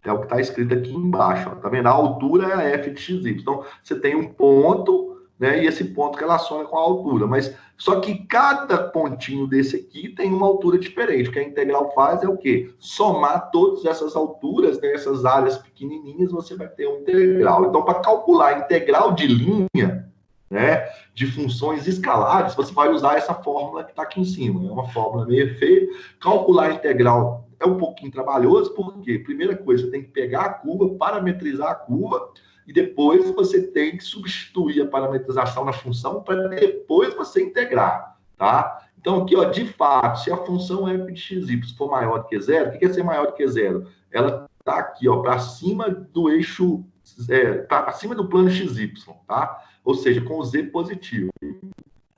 É o que está escrito aqui embaixo, ó. Tá vendo? A altura é a f de xy. Então, você tem um ponto, né, e esse ponto relaciona com a altura, mas só que cada pontinho desse aqui tem uma altura diferente. O que a integral faz é o quê? Somar todas essas alturas, né, essas áreas pequenininhas, você vai ter uma integral. Então, para calcular a integral de linha, né, de funções escalares, você vai usar essa fórmula que está aqui em cima. É uma fórmula meio feia. Calcular a integral é um pouquinho trabalhoso, porque, primeira coisa, você tem que pegar a curva, parametrizar a curva, e depois você tem que substituir a parametrização na função para depois você integrar, tá? Então, aqui, ó, de fato, se a função f de xy for maior do que zero, o que é ser maior do que zero? Ela está aqui, ó, para cima do eixo, tá acima do plano xy, tá? Ou seja, com o z positivo.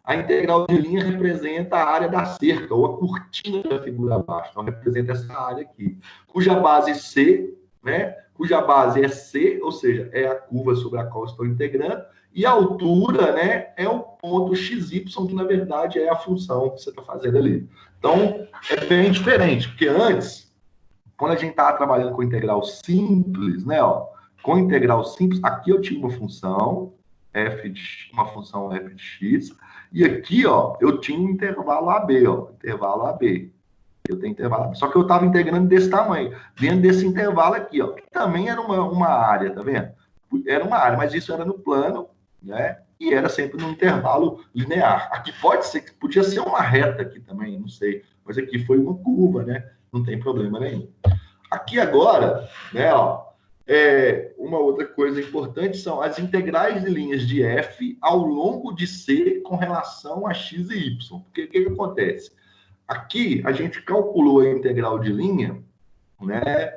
A integral de linha representa a área da cerca, ou a cortina da figura abaixo. Então, representa essa área aqui, cuja base C, né? Cuja base é C, ou seja, é a curva sobre a qual estou integrando, e a altura, né, é o ponto xy, que na verdade é a função que você está fazendo ali. Então, é bem diferente, porque antes, quando a gente estava trabalhando com integral simples, né, ó, com integral simples, aqui eu tinha uma função uma função f de x, e aqui, ó, eu tinha um intervalo AB, ó, intervalo AB. Eu tenho intervalo AB. Só que eu estava integrando desse tamanho, dentro desse intervalo aqui, ó, que também era uma área, tá vendo? Era uma área, mas isso era no plano, né? E era sempre num intervalo linear. Aqui podia ser uma reta aqui também, não sei, mas aqui foi uma curva, né? Não tem problema nenhum. Aqui agora, né, ó, uma outra coisa importante são as integrais de linhas de f ao longo de C com relação a x e y. Porque o que acontece? Aqui a gente calculou a integral de linha, né,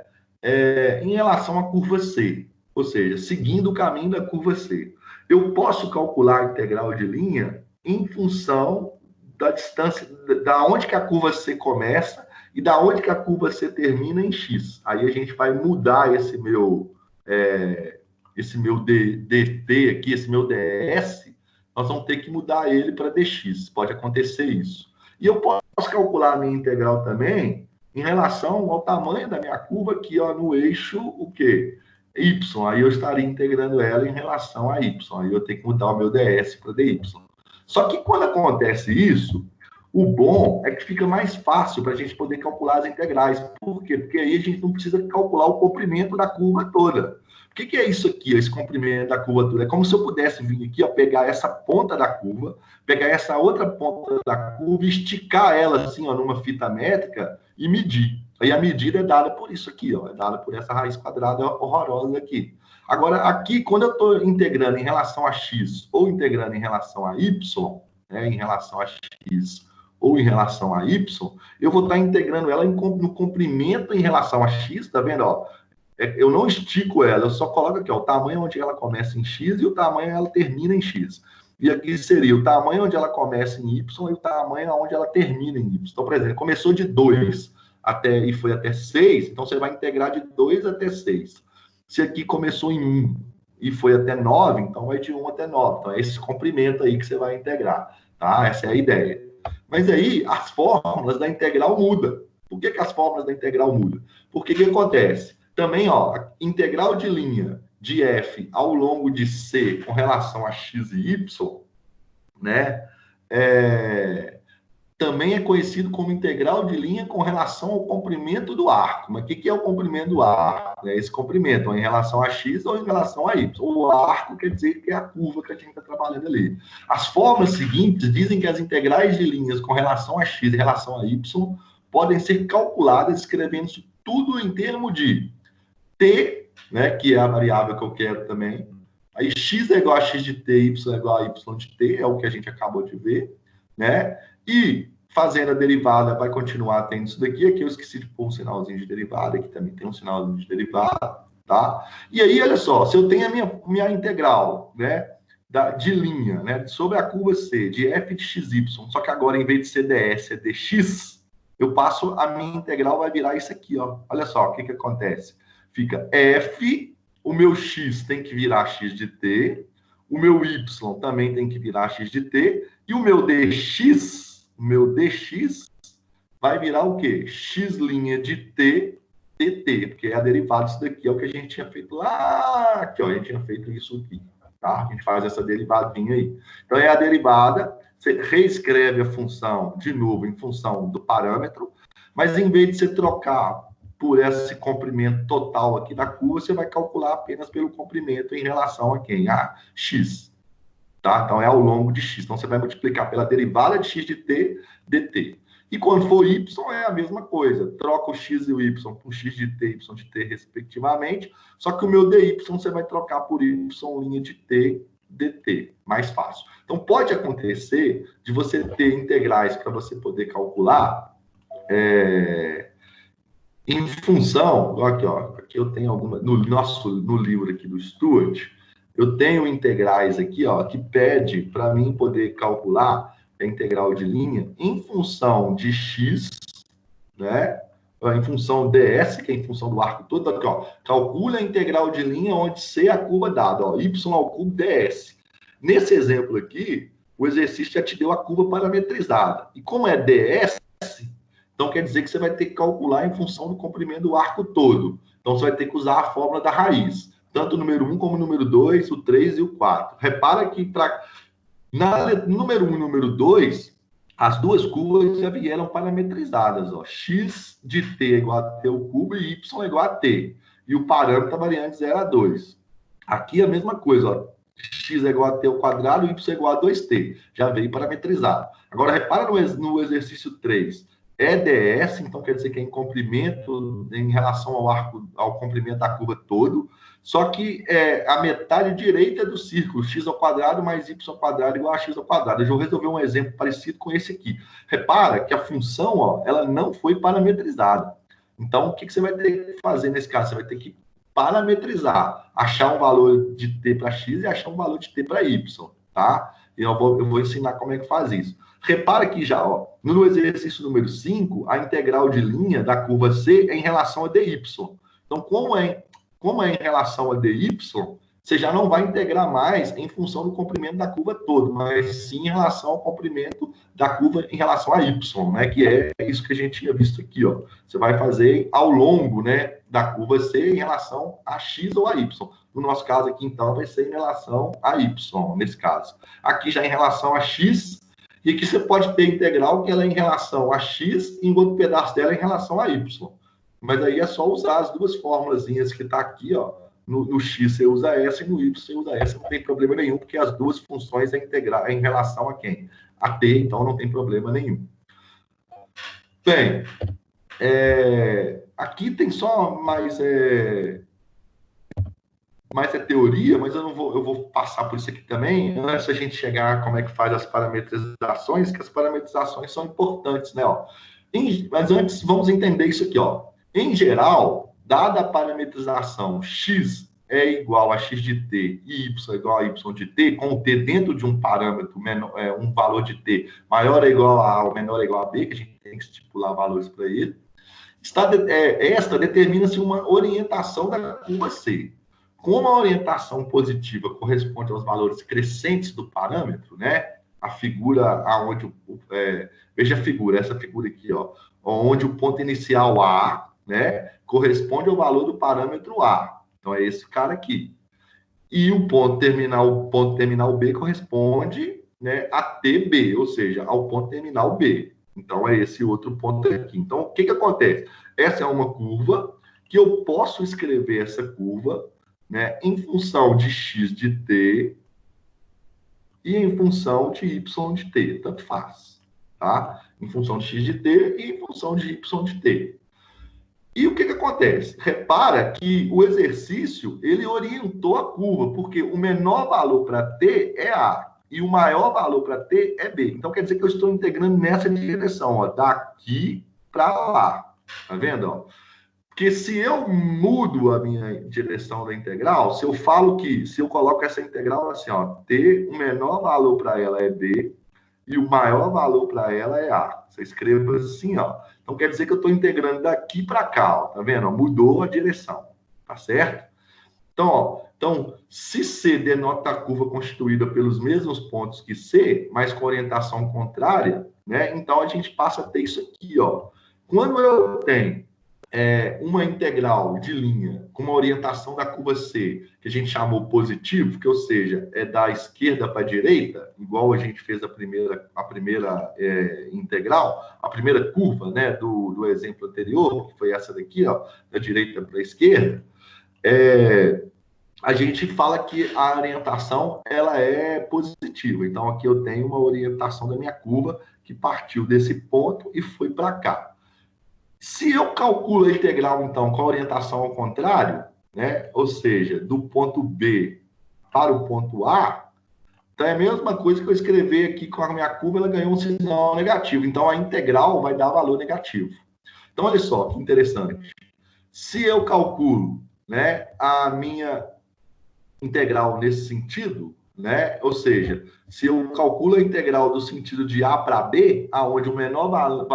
em relação à curva C, ou seja, seguindo o caminho da curva C. Eu posso calcular a integral de linha em função da distância, da onde que a curva C começa e da onde que a curva C termina em x. Aí a gente vai mudar esse meu dt aqui, esse meu ds, nós vamos ter que mudar ele para dx. Pode acontecer isso. E eu posso calcular a minha integral também em relação ao tamanho da minha curva aqui, ó, no eixo, o quê? Y. Aí eu estaria integrando ela em relação a y. Aí eu tenho que mudar o meu ds para dy. Só que quando acontece isso, o bom é que fica mais fácil para a gente poder calcular as integrais. Por quê? Porque aí a gente não precisa calcular o comprimento da curva toda. O que é isso aqui, esse comprimento da curva toda? É como se eu pudesse vir aqui, ó, pegar essa ponta da curva, pegar essa outra ponta da curva, esticar ela assim, ó, numa fita métrica e medir. Aí a medida é dada por isso aqui, ó, é dada por essa raiz quadrada horrorosa aqui. Agora, aqui, quando eu estou integrando em relação a x ou integrando em relação a y, né, em relação a x ou em relação a y, eu vou estar integrando ela no comprimento em relação a x, tá vendo? Ó, eu não estico ela, eu só coloco aqui, ó, o tamanho onde ela começa em x e o tamanho ela termina em x. E aqui seria o tamanho onde ela começa em y e o tamanho onde ela termina em y. Então, por exemplo, começou de 2 e foi até 6, então você vai integrar de 2 até 6. Se aqui começou em 1 e foi até 9, então vai de 1 até 9. Então é esse comprimento aí que você vai integrar, tá? Essa é a ideia. Mas aí as fórmulas da integral mudam. Por que as fórmulas da integral mudam? Porque o que acontece? Também, ó, a integral de linha de f ao longo de C com relação a x e y, né? também é conhecido como integral de linha com relação ao comprimento do arco. Mas o que é o comprimento do arco? É esse comprimento, ou em relação a x ou em relação a y. O arco quer dizer que é a curva que a gente está trabalhando ali. As formas seguintes dizem que as integrais de linhas com relação a x e relação a y podem ser calculadas escrevendo tudo em termos de t, né, que é a variável que eu quero também. Aí x é igual a x de t, y é igual a y de t, é o que a gente acabou de ver, né? E fazendo a derivada vai continuar tendo isso daqui. Aqui eu esqueci de pôr um sinalzinho de derivada, aqui também tem um sinalzinho de derivada, tá? E aí, olha só, se eu tenho a minha integral, né, de linha, né, sobre a curva C, de f de xy, só que agora em vez de ser ds, é dx, eu passo a minha integral, vai virar isso aqui, ó. Olha só, o que que acontece? Fica f, o meu x tem que virar x de t, o meu y também tem que virar x de t, e o meu dx vai virar o quê? X' de t, dt, porque é a derivada disso daqui, é o que a gente tinha feito lá, aqui, ó, a gente tinha feito isso aqui, tá? A gente faz essa derivadinha aí. Então, é a derivada, você reescreve a função, de novo, em função do parâmetro, mas em vez de você trocar por esse comprimento total aqui da curva, você vai calcular apenas pelo comprimento em relação a quem? A x. Tá? Então, é ao longo de x. Então, você vai multiplicar pela derivada de x de t, dt. E quando for y, é a mesma coisa. Troca o x e o y por x de t e y de t, respectivamente. Só que o meu dy você vai trocar por y' de t, dt. Mais fácil. Então, pode acontecer de você ter integrais para você poder calcular em função... Aqui, ó. Aqui eu tenho alguma... No livro aqui do Stuart... Eu tenho integrais aqui, ó, que pede para mim poder calcular a integral de linha em função de x, né? Em função ds, que é em função do arco todo. Aqui, ó, calcula a integral de linha onde c é a curva dada, ó, y ao cubo ds. Nesse exemplo aqui, o exercício já te deu a curva parametrizada. E como é ds, então quer dizer que você vai ter que calcular em função do comprimento do arco todo. Então você vai ter que usar a fórmula da raiz. Tanto o número 1 como o número 2, o 3 e o 4. Repara que no número 1 e número 2, as duas curvas já vieram parametrizadas. Ó. X de t é igual a t ao cubo e y é igual a t. E o parâmetro está variando de 0 a 2. Aqui é a mesma coisa. Ó. X é igual a t ao quadrado e y é igual a 2t. Já veio parametrizado. Agora, repara no exercício 3. É ds, então quer dizer que é em comprimento em relação ao comprimento da curva todo. Só que a metade direita é do círculo, x ao quadrado mais y ao quadrado igual a x ao quadrado. Eu vou resolver um exemplo parecido com esse aqui. Repara que a função, ó, ela não foi parametrizada. Então, o que você vai ter que fazer nesse caso? Você vai ter que parametrizar, achar um valor de t para x e achar um valor de t para y, tá? E eu vou ensinar como é que faz isso. Repara que já, ó, no exercício número 5, a integral de linha da curva C é em relação a dy. Então, como é em relação a dy, você já não vai integrar mais em função do comprimento da curva todo, mas sim em relação ao comprimento da curva em relação a y, né? Que é isso que a gente tinha visto aqui, ó. Você vai fazer ao longo, né, da curva C em relação a x ou a y. No nosso caso aqui, então, vai ser em relação a y, nesse caso. Aqui já em relação a x, e aqui você pode ter integral que ela é em relação a x e em outro pedaço dela é em relação a y. Mas aí é só usar as duas formulazinhas que está aqui, ó. No x você usa essa e no y você usa essa, não tem problema nenhum, porque as duas funções em relação a quem? A t, então não tem problema nenhum. Bem, aqui tem só mais teoria, mas eu vou passar por isso aqui também, antes da gente chegar a como é que faz as parametrizações, que as parametrizações são importantes, né? Ó. Mas antes, vamos entender isso aqui, ó. Em geral, dada a parametrização x é igual a x de t e y é igual a y de t, com o t dentro de um parâmetro, um valor de t maior ou igual a A ou menor ou igual a B, que a gente tem que estipular valores para ele, esta determina-se uma orientação da curva C. Como a orientação positiva corresponde aos valores crescentes do parâmetro, né? A figura aonde veja a figura, essa figura aqui, ó, onde o ponto inicial A, né, corresponde ao valor do parâmetro A. Então é esse cara aqui. E o ponto terminal B corresponde, né, a TB, ou seja, ao ponto terminal B. Então, é esse outro ponto aqui. Então, o que acontece? Essa é uma curva que eu posso escrever essa curva, né, em função de x de t e em função de y de t, tanto faz, tá? Em função de x de t e em função de y de t. E o que acontece? Repara que o exercício, ele orientou a curva, porque o menor valor para t é A e o maior valor para t é B. Então, quer dizer que eu estou integrando nessa direção, ó, daqui para lá. Tá vendo? Ó? Porque se eu mudo a minha direção da integral, se eu falo que, se eu coloco essa integral assim, ó, t, o menor valor para ela é B e o maior valor para ela é A. Você escreve assim, ó. Então, quer dizer que eu estou integrando daqui para cá, ó, tá vendo? Mudou a direção, tá certo? Então, ó, se C denota a curva constituída pelos mesmos pontos que C, mas com orientação contrária, né? Então, a gente passa a ter isso aqui, ó. Quando eu tenho uma integral de linha com uma orientação da curva C, que a gente chamou positivo, que ou seja, é da esquerda para a direita, igual a gente fez a primeira integral, a primeira curva, né, do exemplo anterior, que foi essa daqui, ó, da direita para a esquerda, a gente fala que a orientação ela é positiva. Então, aqui eu tenho uma orientação da minha curva que partiu desse ponto e foi para cá. Se eu calculo a integral, então, com a orientação ao contrário, né? Ou seja, do ponto B para o ponto A, então é a mesma coisa que eu escrever aqui com a minha curva, ela ganhou um sinal negativo. Então, a integral vai dar valor negativo. Então, olha só, que interessante. Se eu calculo, né, a minha integral nesse sentido, né? Ou seja, se eu calculo a integral do sentido de A para B, aonde o menor valor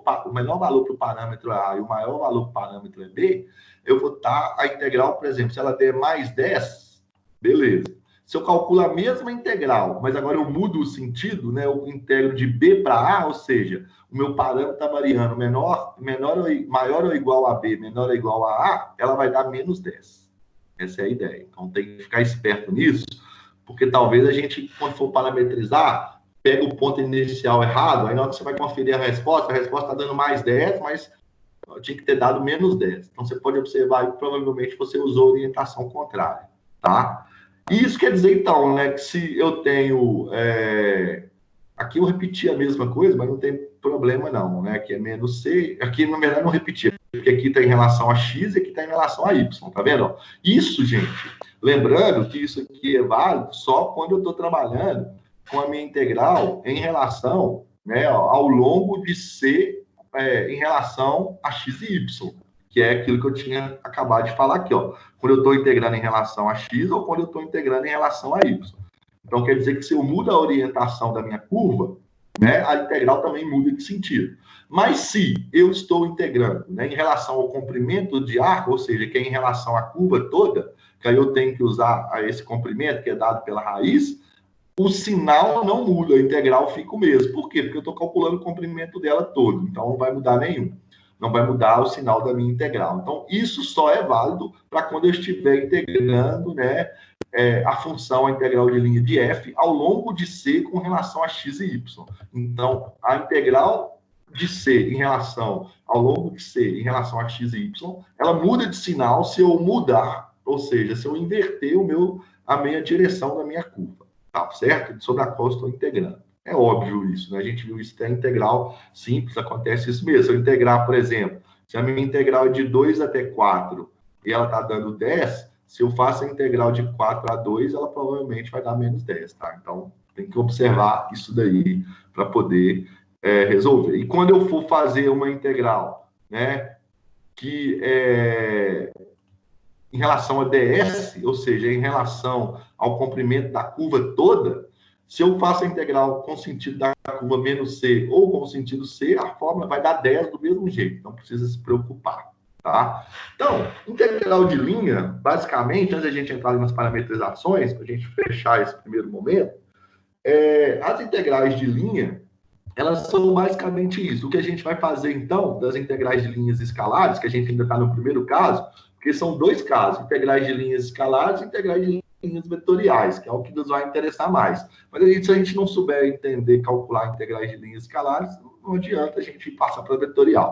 para o parâmetro é A e o maior valor para o parâmetro é B, eu vou estar a integral, por exemplo, se ela der mais 10, beleza. Se eu calculo a mesma integral, mas agora eu mudo o sentido, né? Eu integro de B para A, ou seja, o meu parâmetro está variando maior ou igual a B, menor ou igual a A, ela vai dar menos 10. Essa é a ideia. Então, tem que ficar esperto nisso, porque talvez a gente, quando for parametrizar, pega o ponto inicial errado, aí na hora que você vai conferir a resposta está dando mais 10, mas tinha que ter dado menos 10. Então, você pode observar que provavelmente você usou orientação contrária, tá? E isso quer dizer, então, né, que se eu tenho... Aqui eu repeti a mesma coisa, mas não tem problema não, né? Aqui é menos C. Aqui, na verdade, não repeti, porque aqui está em relação a X e aqui está em relação a Y, tá vendo? Isso, gente, lembrando que isso aqui é válido só quando eu estou trabalhando com a minha integral em relação, né, ao longo de C em relação a X e Y, que é aquilo que eu tinha acabado de falar aqui, ó. Quando eu estou integrando em relação a X ou quando eu estou integrando em relação a Y. Então, quer dizer que se eu mudo a orientação da minha curva, né, a integral também muda de sentido. Mas se eu estou integrando, né, em relação ao comprimento de arco, ou seja, que é em relação à curva toda, que aí eu tenho que usar esse comprimento que é dado pela raiz, o sinal não muda, a integral fica o mesmo. Por quê? Porque eu estou calculando o comprimento dela todo, então não vai mudar nenhum. Não vai mudar o sinal da minha integral. Então, isso só é válido para quando eu estiver integrando, né, a função, a integral de linha de f ao longo de C com relação a x e y. Então, a integral de C em relação ao longo de C em relação a x e y, ela muda de sinal se eu mudar, ou seja, se eu inverter a minha direção da minha curva, tá certo? Sobre a qual eu estou integrando. É óbvio isso, né? A gente viu isso até integral simples, acontece isso mesmo. Se eu integrar, por exemplo, se a minha integral é de 2 até 4 e ela está dando 10, se eu faço a integral de 4 a 2, ela provavelmente vai dar menos 10, tá? Então, tem que observar isso daí para poder resolver. E quando eu for fazer uma integral, né, que em relação a ds, ou seja, em relação ao comprimento da curva toda, se eu faço a integral com o sentido da curva menos C ou com o sentido C, a fórmula vai dar 10 do mesmo jeito, não precisa se preocupar, tá? Então, integral de linha, basicamente, antes da gente entrar nas parametrizações, para a gente fechar esse primeiro momento, as integrais de linha, elas são basicamente isso. O que a gente vai fazer, então, das integrais de linhas escalares, que a gente ainda está no primeiro caso, porque são dois casos, integrais de linhas escalares e integrais de linhas vetoriais, que é o que nos vai interessar mais. Mas se a gente não souber entender, calcular integrais de linhas escalares, não adianta a gente passar para vetorial.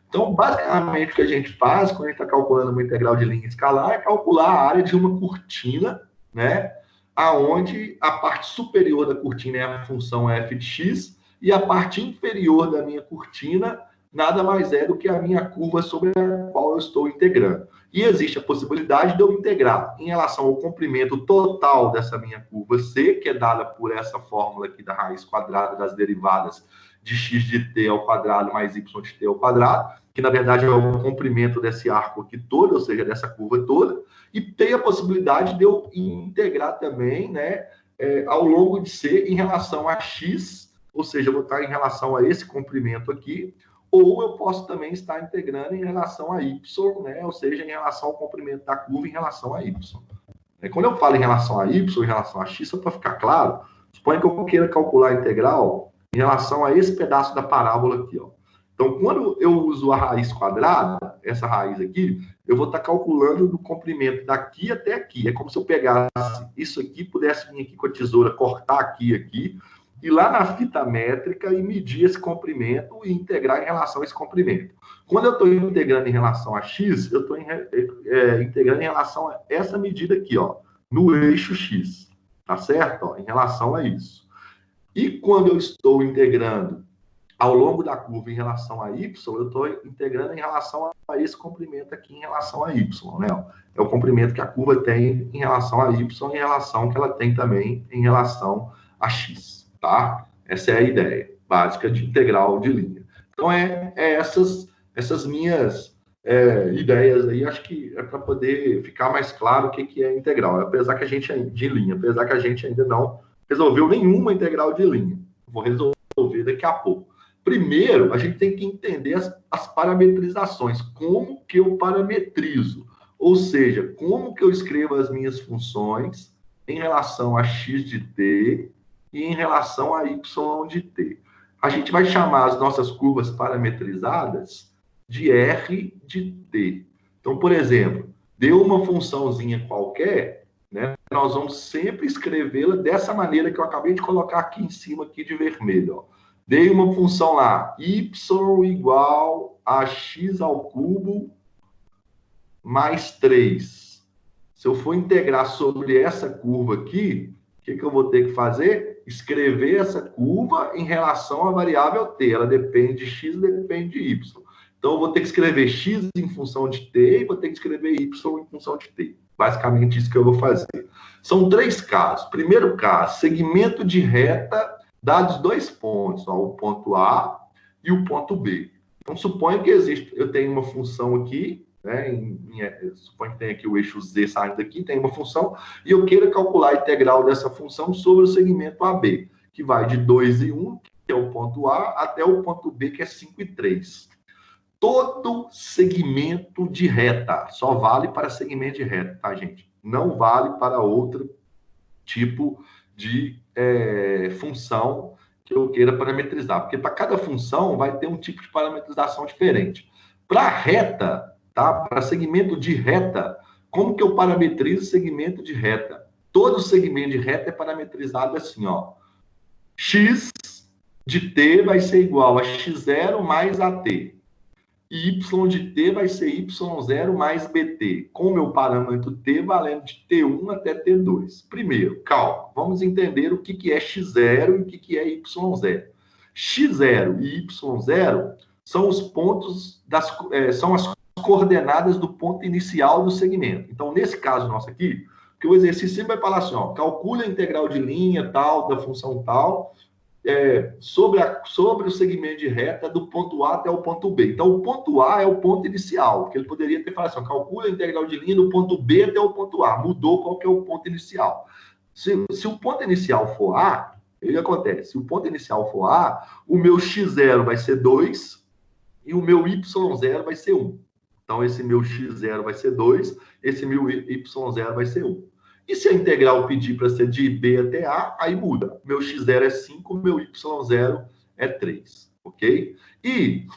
Então, basicamente, o que a gente faz quando a gente está calculando uma integral de linha escalar é calcular a área de uma cortina, né? Aonde a parte superior da cortina é a função f de x e a parte inferior da minha cortina nada mais é do que a minha curva sobre a qual eu estou integrando. E existe a possibilidade de eu integrar em relação ao comprimento total dessa minha curva C, que é dada por essa fórmula aqui da raiz quadrada das derivadas de x de t ao quadrado mais y de t ao quadrado, que na verdade é o comprimento desse arco aqui todo, ou seja, dessa curva toda, e tem a possibilidade de eu integrar também, né, ao longo de C em relação a x, ou seja, eu vou estar em relação a esse comprimento aqui, ou eu posso também estar integrando em relação a y, né? Ou seja, em relação ao comprimento da curva em relação a y. Quando eu falo em relação a y, em relação a x, só para ficar claro, suponha que eu queira calcular a integral em relação a esse pedaço da parábola aqui, ó. Então, quando eu uso a raiz quadrada, essa raiz aqui, eu vou estar calculando do comprimento daqui até aqui. É como se eu pegasse isso aqui, pudesse vir aqui com a tesoura, cortar aqui, ir lá na fita métrica e medir esse comprimento e integrar em relação a esse comprimento. Quando eu estou integrando em relação a x, eu estou integrando em relação a essa medida aqui, ó, no eixo x, tá certo? Ó, em relação a isso. E quando eu estou integrando ao longo da curva em relação a y, eu estou integrando em relação a esse comprimento aqui em relação a y, né? É o comprimento que a curva tem em relação a y, em relação que ela tem também em relação a x, tá? Essa é a ideia básica de integral de linha. Então, essas minhas ideias aí, acho que é para poder ficar mais claro o que é integral, apesar que a gente ainda não resolveu nenhuma integral de linha. Vou resolver daqui a pouco. Primeiro, a gente tem que entender as parametrizações. Como que eu parametrizo? Ou seja, como que eu escrevo as minhas funções em relação a x de t e em relação a y de t. A gente vai chamar as nossas curvas parametrizadas de R de t. Então, por exemplo, deu uma funçãozinha qualquer, né? Nós vamos sempre escrevê-la dessa maneira que eu acabei de colocar aqui em cima aqui de vermelho, ó. Dei uma função lá, y igual a x ao cubo mais 3. Se eu for integrar sobre essa curva aqui, o que eu vou ter que fazer? Escrever essa curva em relação à variável t. Ela depende de x, depende de y. Então, eu vou ter que escrever x em função de t e vou ter que escrever y em função de t. Basicamente, isso que eu vou fazer. São 3 casos. Primeiro caso, segmento de reta, dados 2 pontos, ó, o ponto A e o ponto B. Então, suponha que eu tenho uma função aqui, né, suponha que tem aqui o eixo Z saindo daqui, tem uma função, e eu queira calcular a integral dessa função sobre o segmento AB, que vai de 2 e 1, que é o ponto A, até o ponto B, que é 5 e 3. Todo segmento de reta só vale para segmento de reta, tá, gente? Não vale para outro tipo de função que eu queira parametrizar, porque para cada função vai ter um tipo de parametrização diferente. Para reta, tá? Para segmento de reta, como que eu parametrizo segmento de reta? Todo segmento de reta é parametrizado assim, ó. X de t vai ser igual a x0 mais at. E y de t vai ser y0 mais bt, com o meu parâmetro t valendo de t1 até t2. Primeiro, calma, vamos entender o que é x0 e o que é y0. x0 e y0 são os pontos, são as coordenadas do ponto inicial do segmento. Então, nesse caso nosso aqui, que o exercício sempre vai falar assim, ó, calcule a integral de linha tal, da função tal, sobre o segmento de reta do ponto A até o ponto B. Então, o ponto A é o ponto inicial, porque ele poderia ter falado assim, calcula a integral de linha do ponto B até o ponto A. Mudou qual que é o ponto inicial. Se o ponto inicial for A, o que acontece? Se o ponto inicial for A, o meu x0 vai ser 2 e o meu y0 vai ser 1. Então, esse meu x0 vai ser 2, esse meu y0 vai ser 1. E se a integral pedir para ser de B até A, aí muda. Meu x0 é 5, meu y0 é 3, ok? E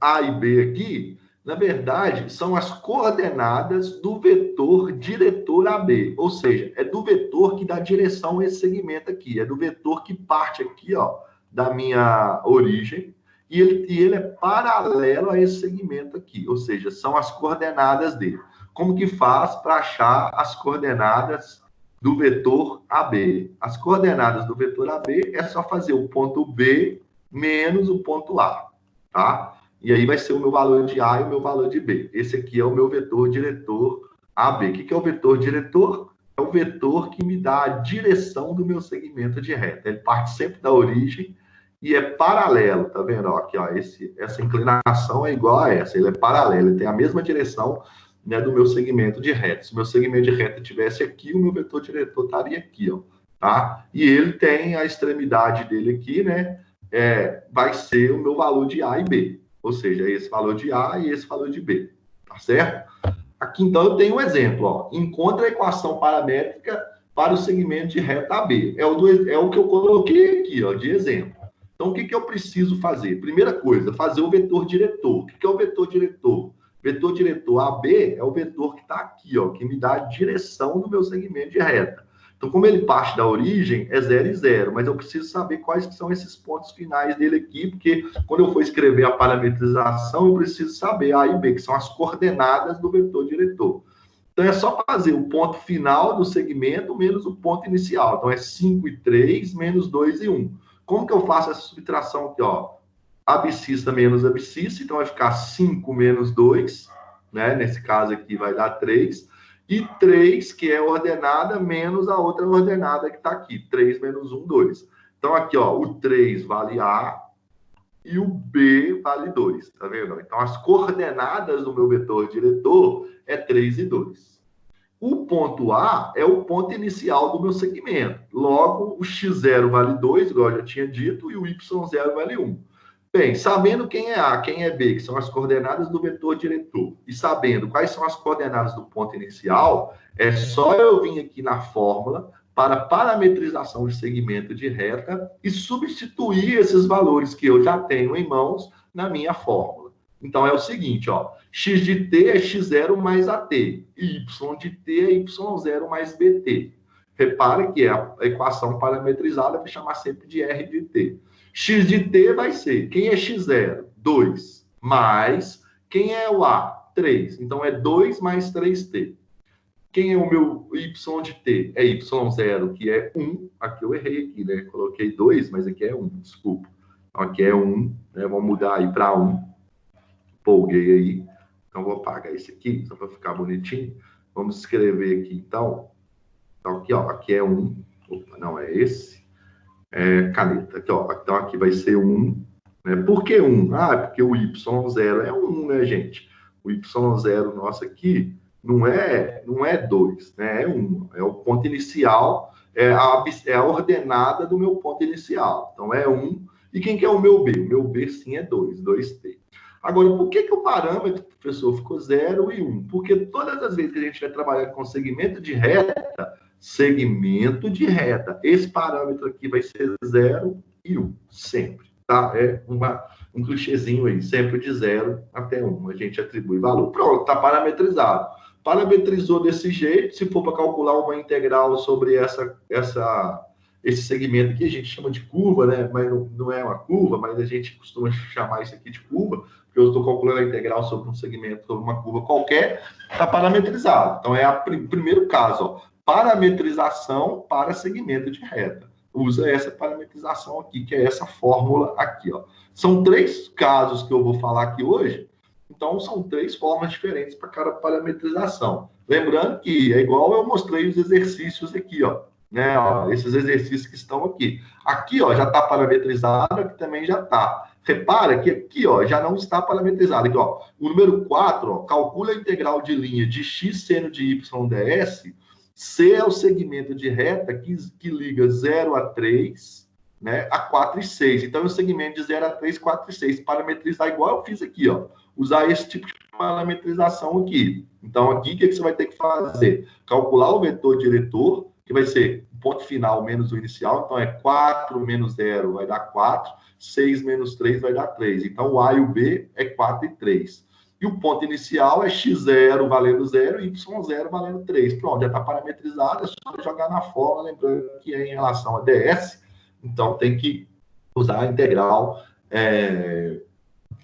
A e B aqui, na verdade, são as coordenadas do vetor diretor AB. Ou seja, é do vetor que dá direção a esse segmento aqui. É do vetor que parte aqui, ó, da minha origem, e ele é paralelo a esse segmento aqui, ou seja, são as coordenadas dele. Como que faz para achar as coordenadas do vetor AB? As coordenadas do vetor AB é só fazer o ponto B menos o ponto A, tá? E aí vai ser o meu valor de A e o meu valor de B. Esse aqui é o meu vetor diretor AB. O que é o vetor diretor? É o vetor que me dá a direção do meu segmento de reta. Ele parte sempre da origem e é paralelo, tá vendo? Ó, aqui, ó, essa inclinação é igual a essa, ele é paralelo, ele tem a mesma direção, né, do meu segmento de reta. Se o meu segmento de reta estivesse aqui, o meu vetor diretor estaria aqui, ó, tá? E ele tem a extremidade dele aqui, né, vai ser o meu valor de A e B, ou seja, esse valor de A e esse valor de B, tá certo? Aqui, então, eu tenho um exemplo, ó, encontra a equação paramétrica para o segmento de reta AB. É o que eu coloquei aqui, ó, de exemplo. Então, o que eu preciso fazer? Primeira coisa, fazer o vetor diretor. O que é o vetor diretor? Vetor diretor AB é o vetor que está aqui, ó, que me dá a direção do meu segmento de reta. Então, como ele parte da origem, é 0 e 0, mas eu preciso saber quais são esses pontos finais dele aqui, porque quando eu for escrever a parametrização, eu preciso saber A e B, que são as coordenadas do vetor diretor. Então, é só fazer o ponto final do segmento menos o ponto inicial. Então, é 5 e 3 menos 2 e 1. Como que eu faço essa subtração aqui, ó? Abscissa menos abscissa, então vai ficar 5 menos 2, né? Nesse caso aqui vai dar 3. E 3, que é ordenada, menos a outra ordenada que está aqui. 3 menos 1, 2. Então, aqui, ó, o 3 vale A e o B vale 2, tá vendo? Então, as coordenadas do meu vetor diretor é 3 e 2. O ponto A é o ponto inicial do meu segmento. Logo, o x0 vale 2, igual eu já tinha dito, e o y0 vale 1. Bem, sabendo quem é A, quem é B, que são as coordenadas do vetor diretor, e sabendo quais são as coordenadas do ponto inicial, é só eu vir aqui na fórmula para parametrização de segmento de reta e substituir esses valores que eu já tenho em mãos na minha fórmula. Então, é o seguinte, ó, x de t é x0 mais AT, e y de t é y0 mais BT. Repare que a equação parametrizada vai chamar sempre de R de t. X de t vai ser, quem é x0? 2, mais, quem é o A? 3. Então, é 2 mais 3t. Quem é o meu y de t? É y0, que é 1. Aqui eu errei aqui, né? Coloquei 2, mas aqui é 1, desculpa. Então, aqui é 1, né? Vamos mudar aí para 1. Polguei aí. Então, vou apagar esse aqui, só para ficar bonitinho. Vamos escrever aqui, então. Então, aqui, ó, aqui é 1. Opa, não é esse. Caneta. Aqui, ó. Então, aqui vai ser 1. Né? Por que 1? Ah, porque o y0 é 1, né, gente? O y0 nosso aqui não é 2, né? É 1. É o ponto inicial, é a ordenada do meu ponto inicial. Então, é 1. E quem que é o meu B? O meu B, sim, é 2, 2t. Agora, por que o parâmetro, professor, ficou 0 e 1? Porque todas as vezes que a gente vai trabalhar com segmento de reta, esse parâmetro aqui vai ser 0 e 1, sempre, tá? É um clichêzinho aí, sempre de 0 até 1, a gente atribui valor. Pronto, tá parametrizado. Parametrizou desse jeito, se for para calcular uma integral sobre esse segmento aqui, a gente chama de curva, né? Mas não é uma curva, mas a gente costuma chamar isso aqui de curva, porque eu estou calculando a integral sobre um segmento, sobre uma curva qualquer, está parametrizado. Então, é o primeiro caso, ó, parametrização para segmento de reta. Usa essa parametrização aqui, que é essa fórmula aqui, ó. São 3 casos que eu vou falar aqui hoje, então são 3 formas diferentes para cada parametrização. Lembrando que é igual eu mostrei os exercícios aqui, ó. Né, ó, esses exercícios que estão aqui. Aqui, ó, já está parametrizado, aqui também já está. Repara que aqui, ó, já não está parametrizado. Aqui, ó, o número 4, ó, calcula a integral de linha de x seno de y ds. C é o segmento de reta que liga 0 a 3, né, a 4 e 6. Então, é o segmento de 0 a 3, 4 e 6. Parametrizar igual eu fiz aqui, ó. Usar esse tipo de parametrização aqui. Então, aqui, o que você vai ter que fazer? Calcular o vetor diretor, que vai ser o ponto final menos o inicial. Então, é 4 menos 0 vai dar 4, 6 menos 3 vai dar 3. Então, o A e o B é 4 e 3. E o ponto inicial é x0 valendo 0 e y0 valendo 3. Pronto, já está parametrizado, é só jogar na fórmula, lembrando que é em relação a ds, então tem que usar a integral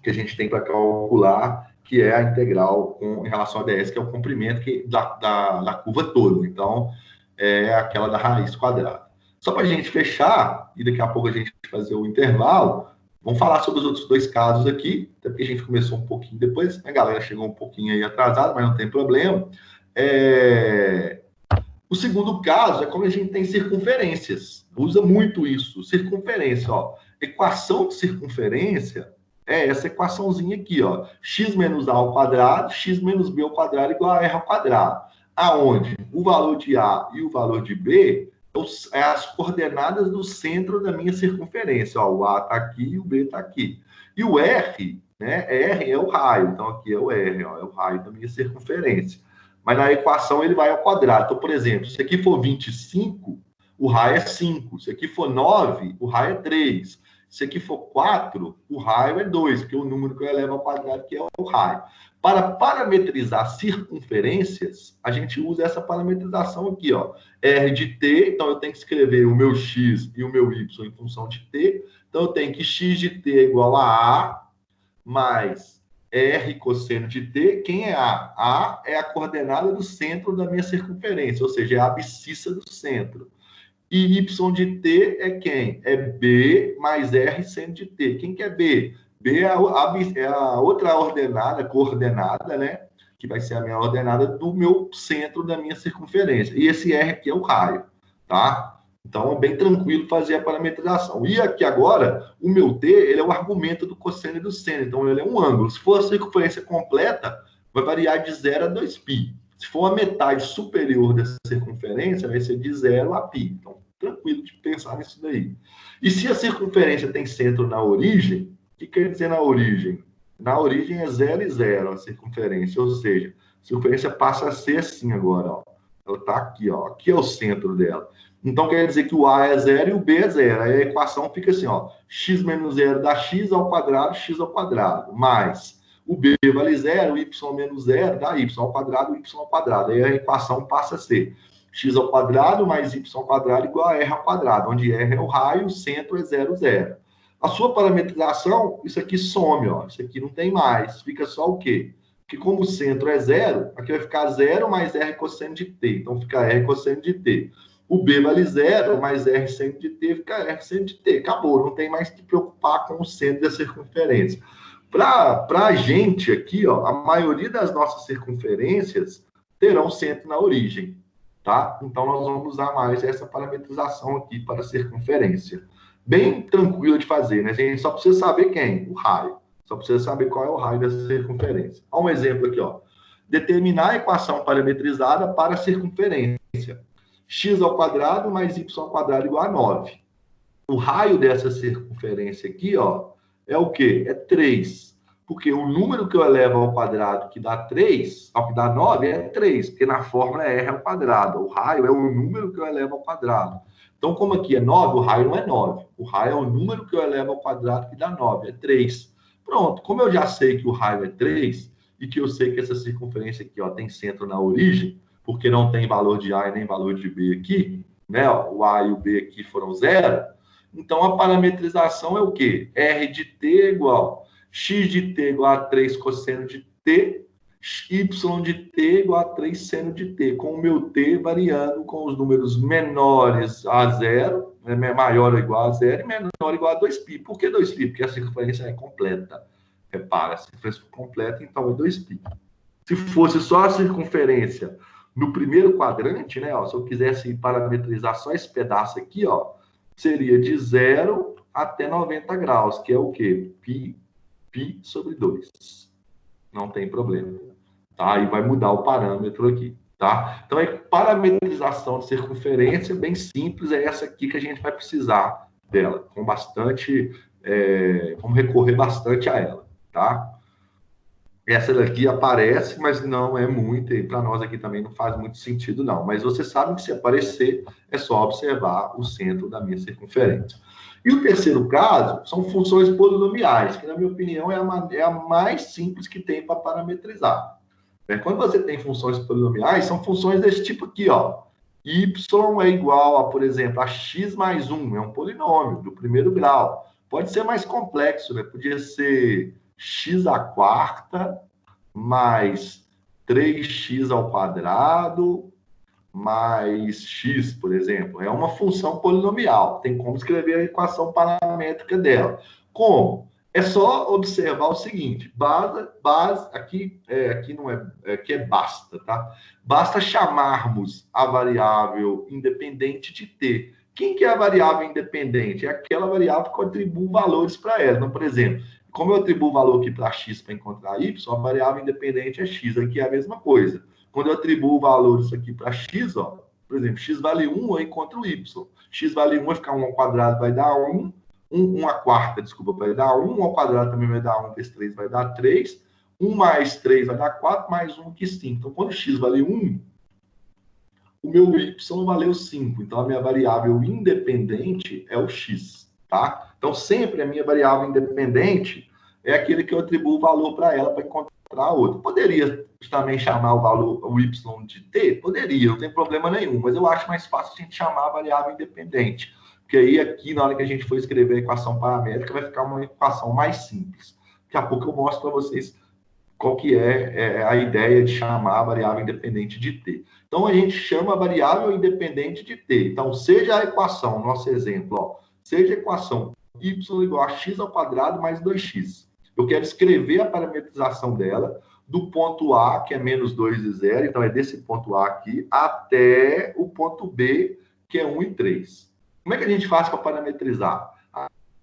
que a gente tem para calcular, que é a integral em relação a ds, que é o comprimento da curva toda. Então, é aquela da raiz quadrada. Só para a gente fechar, e daqui a pouco a gente fazer o intervalo, vamos falar sobre os outros dois casos aqui, até porque a gente começou um pouquinho depois, a galera chegou um pouquinho aí atrasada, mas não tem problema. O segundo caso é quando a gente tem circunferências. Usa muito isso, circunferência, ó. Equação de circunferência é essa equaçãozinha aqui, ó. X menos A ao quadrado, X menos B ao quadrado igual a R ao quadrado. Aonde o valor de A e o valor de B é as coordenadas do centro da minha circunferência. Ó, o A está aqui e o B está aqui. E o R, né? R é o raio. Então, aqui é o R, ó, é o raio da minha circunferência. Mas na equação ele vai ao quadrado. Então, por exemplo, se aqui for 25, o raio é 5. Se aqui for 9, o raio é 3. Se aqui for 4, o raio é 2, porque é o número que eu elevo ao quadrado, que é o raio. Para parametrizar circunferências, a gente usa essa parametrização aqui, ó. R de t, então eu tenho que escrever o meu x e o meu y em função de t. Então eu tenho que x de t é igual a mais R cosseno de t. Quem é A? A é a coordenada do centro da minha circunferência, ou seja, é a abscissa do centro. E y de t é quem? É B mais R seno de t. Quem que é B? B é a outra coordenada, né? Que vai ser a minha ordenada do meu centro da minha circunferência. E esse R aqui é o raio, tá? Então, é bem tranquilo fazer a parametrização. E aqui agora, o meu t, ele é o argumento do cosseno e do seno. Então, ele é um ângulo. Se for a circunferência completa, vai variar de 0 a 2π. Se for a metade superior dessa circunferência, vai ser de 0 a π. Então, tranquilo de pensar nisso daí. E se a circunferência tem centro na origem, o que quer dizer na origem? Na origem é 0 e 0 a circunferência, ou seja, a circunferência passa a ser assim agora, ó. Ela está aqui, ó. Aqui é o centro dela. Então, quer dizer que o A é 0 e o B é 0. Aí a equação fica assim, ó. X menos 0 dá x ao quadrado, mais o B vale 0, y menos 0 dá y ao quadrado. Aí a equação passa a ser x ao quadrado mais y ao quadrado igual a r ao quadrado, onde r é o raio, o centro é 0, 0. A sua parametrização, isso aqui some, ó. Isso aqui não tem mais. Fica só o quê? Porque como o centro é 0, aqui vai ficar 0 mais r cosseno de t. Então, fica r cosseno de t. O B vale 0, mais R seno de t, fica R seno de t. Acabou, não tem mais que se preocupar com o centro da circunferência. Para a gente aqui, ó, a maioria das nossas circunferências terão centro na origem, tá? Então, nós vamos usar mais essa parametrização aqui para a circunferência. Bem tranquilo de fazer, né? A gente só precisa saber quem? O raio. Só precisa saber qual é o raio dessa circunferência. Olha um exemplo aqui, ó. Determinar a equação parametrizada para a circunferência. X ao quadrado mais y ao quadrado igual a 9. O raio dessa circunferência aqui, ó, é o quê? É 3. Porque o número que eu elevo ao quadrado que dá 3, ao que dá 9, é 3. Porque na fórmula é R ao quadrado. O raio é o número que eu elevo ao quadrado. Então, como aqui é 9, o raio não é 9. O raio é o número que eu elevo ao quadrado que dá 9, é 3. Pronto, como eu já sei que o raio é 3, e que eu sei que essa circunferência aqui, ó, tem centro na origem, porque não tem valor de A e nem valor de B aqui, né? O A e o B aqui foram 0. Então, a parametrização é o quê? R de t é igual x de t igual a 3 cosseno de t, y de t igual a 3 seno de t, com o meu t variando com os números menores a 0, né? Maior ou igual a 0 e menor ou igual a 2π. Por que 2π? Porque a circunferência é completa. Repara, a circunferência é completa, então é 2π. Se fosse só a circunferência no primeiro quadrante, né, ó, se eu quisesse parametrizar só esse pedaço aqui, ó, seria de 0 até 90 graus, que é o quê? Π sobre 2. Não tem problema. Tá? Aí vai mudar o parâmetro aqui. Tá? Então, a parametrização de circunferência, bem simples, é essa aqui que a gente vai precisar dela. Com bastante... vamos recorrer bastante a ela. Tá? Essa daqui aparece, mas não é muito, e para nós aqui também não faz muito sentido, não. Mas você sabe que se aparecer, é só observar o centro da minha circunferência. E o terceiro caso são funções polinomiais, que, na minha opinião, é a mais simples que tem para parametrizar. Quando você tem funções polinomiais, são funções desse tipo aqui, ó. Y é igual a, por exemplo, a x mais 1, é um polinômio do primeiro grau. pode ser mais complexo, né? Podia ser x à quarta mais 3x ao quadrado mais x, por exemplo. É uma função polinomial. Tem como escrever a equação paramétrica dela. Como? É só observar o seguinte, base aqui não é, aqui é basta, tá? Basta chamarmos a variável independente de t. Quem que é a variável independente? É aquela variável que eu atribuo valores para ela. Então, por exemplo, como eu atribuo valor aqui para x para encontrar y, a variável independente é x. Aqui é a mesma coisa. Quando eu atribuo valores aqui para x, ó, por exemplo, x vale 1, eu encontro y. X vale 1, vai ficar 1 ao quadrado, vai dar 1. 1 à quarta, desculpa, vai dar 1 ao quadrado também vai dar 1, vezes 3 vai dar 3. 1 mais 3 vai dar 4, mais 1 que 5. Então, quando x vale 1, o meu y valeu 5. Então, a minha variável independente é o x, tá? Então, sempre a minha variável independente é aquele que eu atribuo valor para ela para encontrar a outra. Poderia também chamar o y de t? Poderia, não tem problema nenhum. Mas eu acho mais fácil a gente chamar a variável independente. Porque aí, aqui, na hora que a gente for escrever a equação paramétrica, vai ficar uma equação mais simples. Daqui a pouco eu mostro para vocês qual que é a ideia de chamar a variável independente de t. Então, a gente chama a variável independente de t. Então, seja a equação, nosso exemplo, ó, seja a equação y igual a x ao quadrado mais 2x. Eu quero escrever a parametrização dela do ponto A, que é menos 2 e 0, então é desse ponto A aqui, até o ponto B, que é 1 e 3. Como é que a gente faz para parametrizar?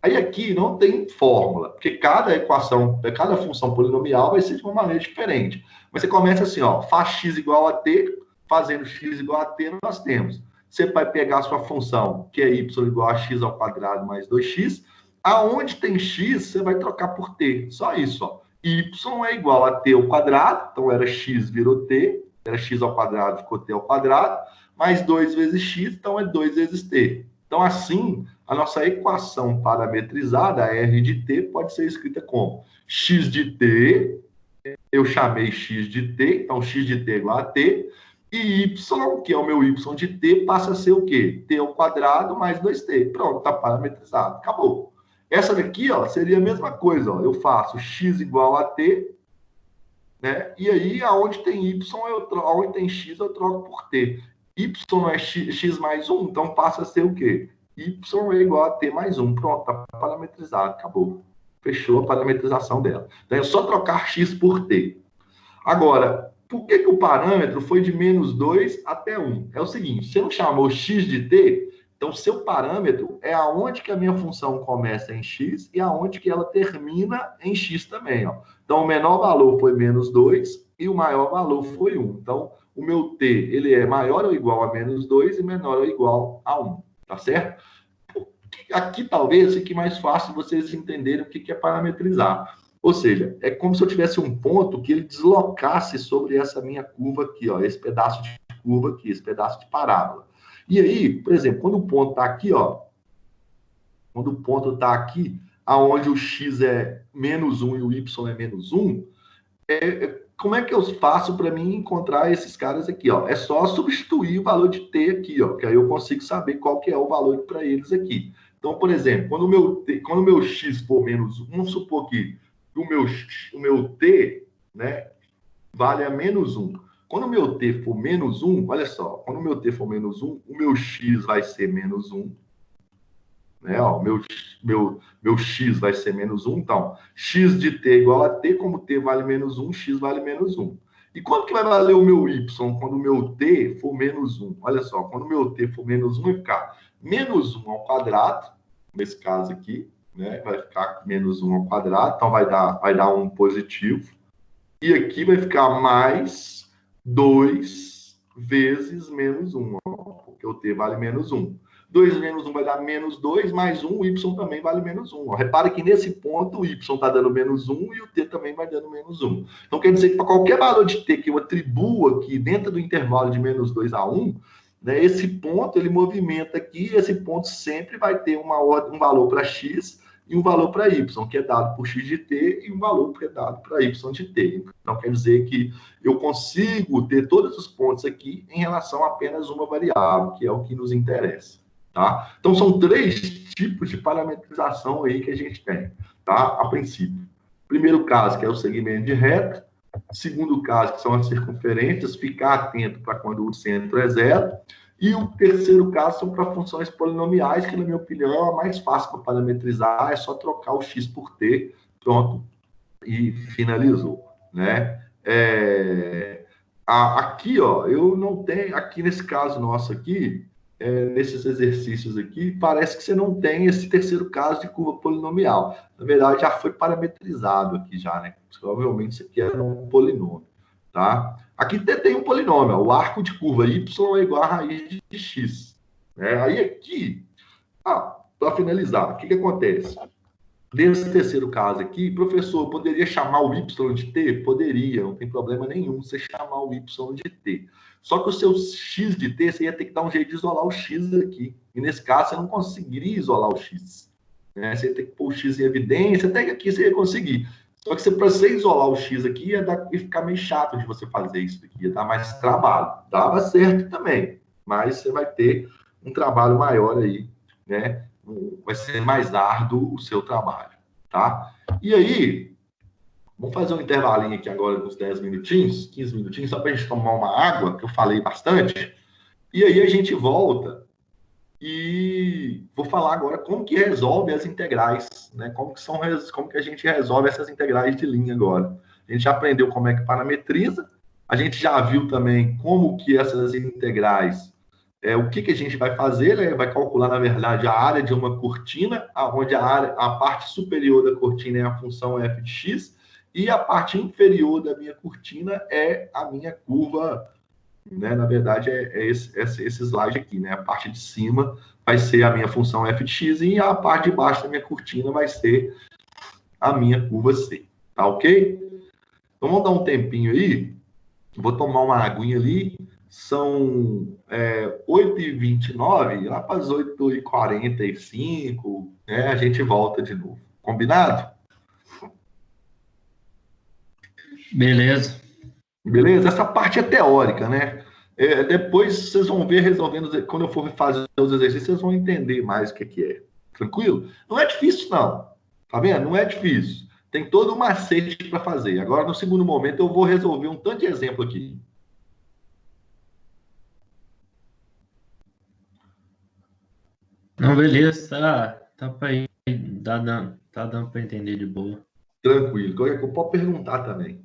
Aí aqui não tem fórmula, porque cada equação, cada função polinomial vai ser de uma maneira diferente. Mas você começa assim, ó, faz x igual a t, fazendo x igual a t, nós temos. Você vai pegar a sua função, que é y igual a x ao quadrado mais 2x, aonde tem x, você vai trocar por t, só isso, ó. Y é igual a t ao quadrado, então era x, virou t, era x ao quadrado, ficou t ao quadrado, mais 2 vezes x, então é 2 vezes t. Então, assim, a nossa equação parametrizada, a R de t, pode ser escrita como x de t, eu chamei x de t, então x de t é igual a t, e y, que é o meu y de t, passa a ser o quê? T ao quadrado mais 2t. Pronto, está parametrizado, acabou. Essa daqui, ó, seria a mesma coisa, ó, eu faço x igual a t, né? E aí, aonde tem y, aonde tem x, eu troco por t. Y é x mais 1, então passa a ser o quê? Y é igual a t mais 1. Pronto, está parametrizado, acabou. Fechou a parametrização dela. Então é só trocar x por t. Agora, por que o parâmetro foi de menos 2 até 1? É o seguinte, você não chamou x de t, então seu parâmetro é aonde que a minha função começa em x e aonde que ela termina em x também. Ó. Então o menor valor foi menos 2 e o maior valor foi 1. Então, o meu t, ele é maior ou igual a menos 2 e menor ou igual a 1, tá certo? Aqui talvez fique mais fácil vocês entenderem o que é parametrizar. Ou seja, é como se eu tivesse um ponto que ele deslocasse sobre essa minha curva aqui, ó, esse pedaço de curva aqui, esse pedaço de parábola. E aí, por exemplo, quando o ponto está aqui, ó, quando o ponto está aqui, aonde o x é menos 1 e o y é menos 1, como é que eu faço para mim encontrar esses caras aqui, ó? É só substituir o valor de t aqui, ó, que aí eu consigo saber qual que é o valor para eles aqui. Então, por exemplo, quando o meu x for menos 1, vamos supor que o meu t, né, vale a menos 1. Quando o meu t for menos 1, olha só, quando o meu t for menos 1, o meu x vai ser menos 1. Né? Ó, meu x vai ser menos 1, então, x de t igual a t, como t vale menos 1, x vale menos 1. E quanto que vai valer o meu y quando o meu t for menos 1? Olha só, quando o meu t for menos 1, vai ficar menos 1 ao quadrado, nesse caso aqui, né? Vai ficar menos 1 ao quadrado, então vai dar 1 positivo. E aqui vai ficar mais 2 vezes menos 1, ó, porque o t vale menos 1. 2 menos 1 vai dar menos 2, mais 1, o y também vale menos 1. Ó. Repara que nesse ponto o y está dando menos 1 e o t também vai dando menos 1. Então quer dizer que para qualquer valor de t que eu atribuo aqui dentro do intervalo de menos 2 a 1, né, esse ponto ele movimenta aqui, e esse ponto sempre vai ter um valor para x e um valor para y, que é dado por x de t, e um valor que é dado para y de t. Então, quer dizer que eu consigo ter todos os pontos aqui em relação a apenas uma variável, que é o que nos interessa. tá? Então, são 3 tipos de parametrização aí que a gente tem, tá? A princípio. Primeiro caso, que é o segmento de reta. Segundo caso, que são as circunferências, ficar atento para quando o centro é 0. E o terceiro caso são para funções polinomiais, que, na minha opinião, é a mais fácil para parametrizar, é só trocar o x por t, pronto, e finalizou, né? Aqui, ó, eu não tenho, aqui nesse caso nosso aqui, nesses exercícios aqui, parece que você não tem esse terceiro caso de curva polinomial. Na verdade, já foi parametrizado aqui já, né? Provavelmente isso aqui era um polinômio, tá? Aqui tem um polinômio, ó, o arco de curva y é igual a raiz de x. Né? Aí aqui, para finalizar, o que acontece? Nesse terceiro caso aqui, professor, poderia chamar o y de t? Poderia, não tem problema nenhum você chamar o y de t. Só que o seu x de t, você ia ter que dar um jeito de isolar o x aqui. E nesse caso, você não conseguiria isolar o x. Né? Você ia ter que pôr o x em evidência, até que aqui você ia conseguir. Só que para você isolar o x aqui, ia ficar meio chato de você fazer isso aqui, ia dar mais trabalho. Dava certo também, mas você vai ter um trabalho maior aí, né? Vai ser mais árduo o seu trabalho, tá? E aí, vamos fazer um intervalinho aqui agora, uns 10 minutinhos, 15 minutinhos, só para a gente tomar uma água, que eu falei bastante. E aí a gente volta e vou falar agora como que resolve as integrais, né? Como que a gente resolve essas integrais de linha agora. A gente já aprendeu como é que parametriza, a gente já viu também como que essas integrais, o que a gente vai fazer, né? Vai calcular, na verdade, a área de uma cortina, onde a parte superior da cortina é a função f de x, e a parte inferior da minha cortina é a minha curva, né? Na verdade, esse slide aqui, né? A parte de cima vai ser a minha função f de x e a parte de baixo da minha cortina vai ser a minha curva c. Tá ok? Então, vamos dar um tempinho aí. Vou tomar uma aguinha ali. São 8h29, lá para as 8h45, né? A gente volta de novo. Combinado? Beleza. Beleza? Essa parte é teórica, né? Depois vocês vão ver resolvendo, quando eu for fazer os exercícios, vocês vão entender mais o que é. Tranquilo? Não é difícil, não. Tá vendo? Não é difícil. Tem todo um macete para fazer. Agora, no segundo momento, eu vou resolver um tanto de exemplo aqui. Não, beleza, tá para ir, tá dando para entender de boa. Tranquilo. Qualquer coisa pode perguntar também.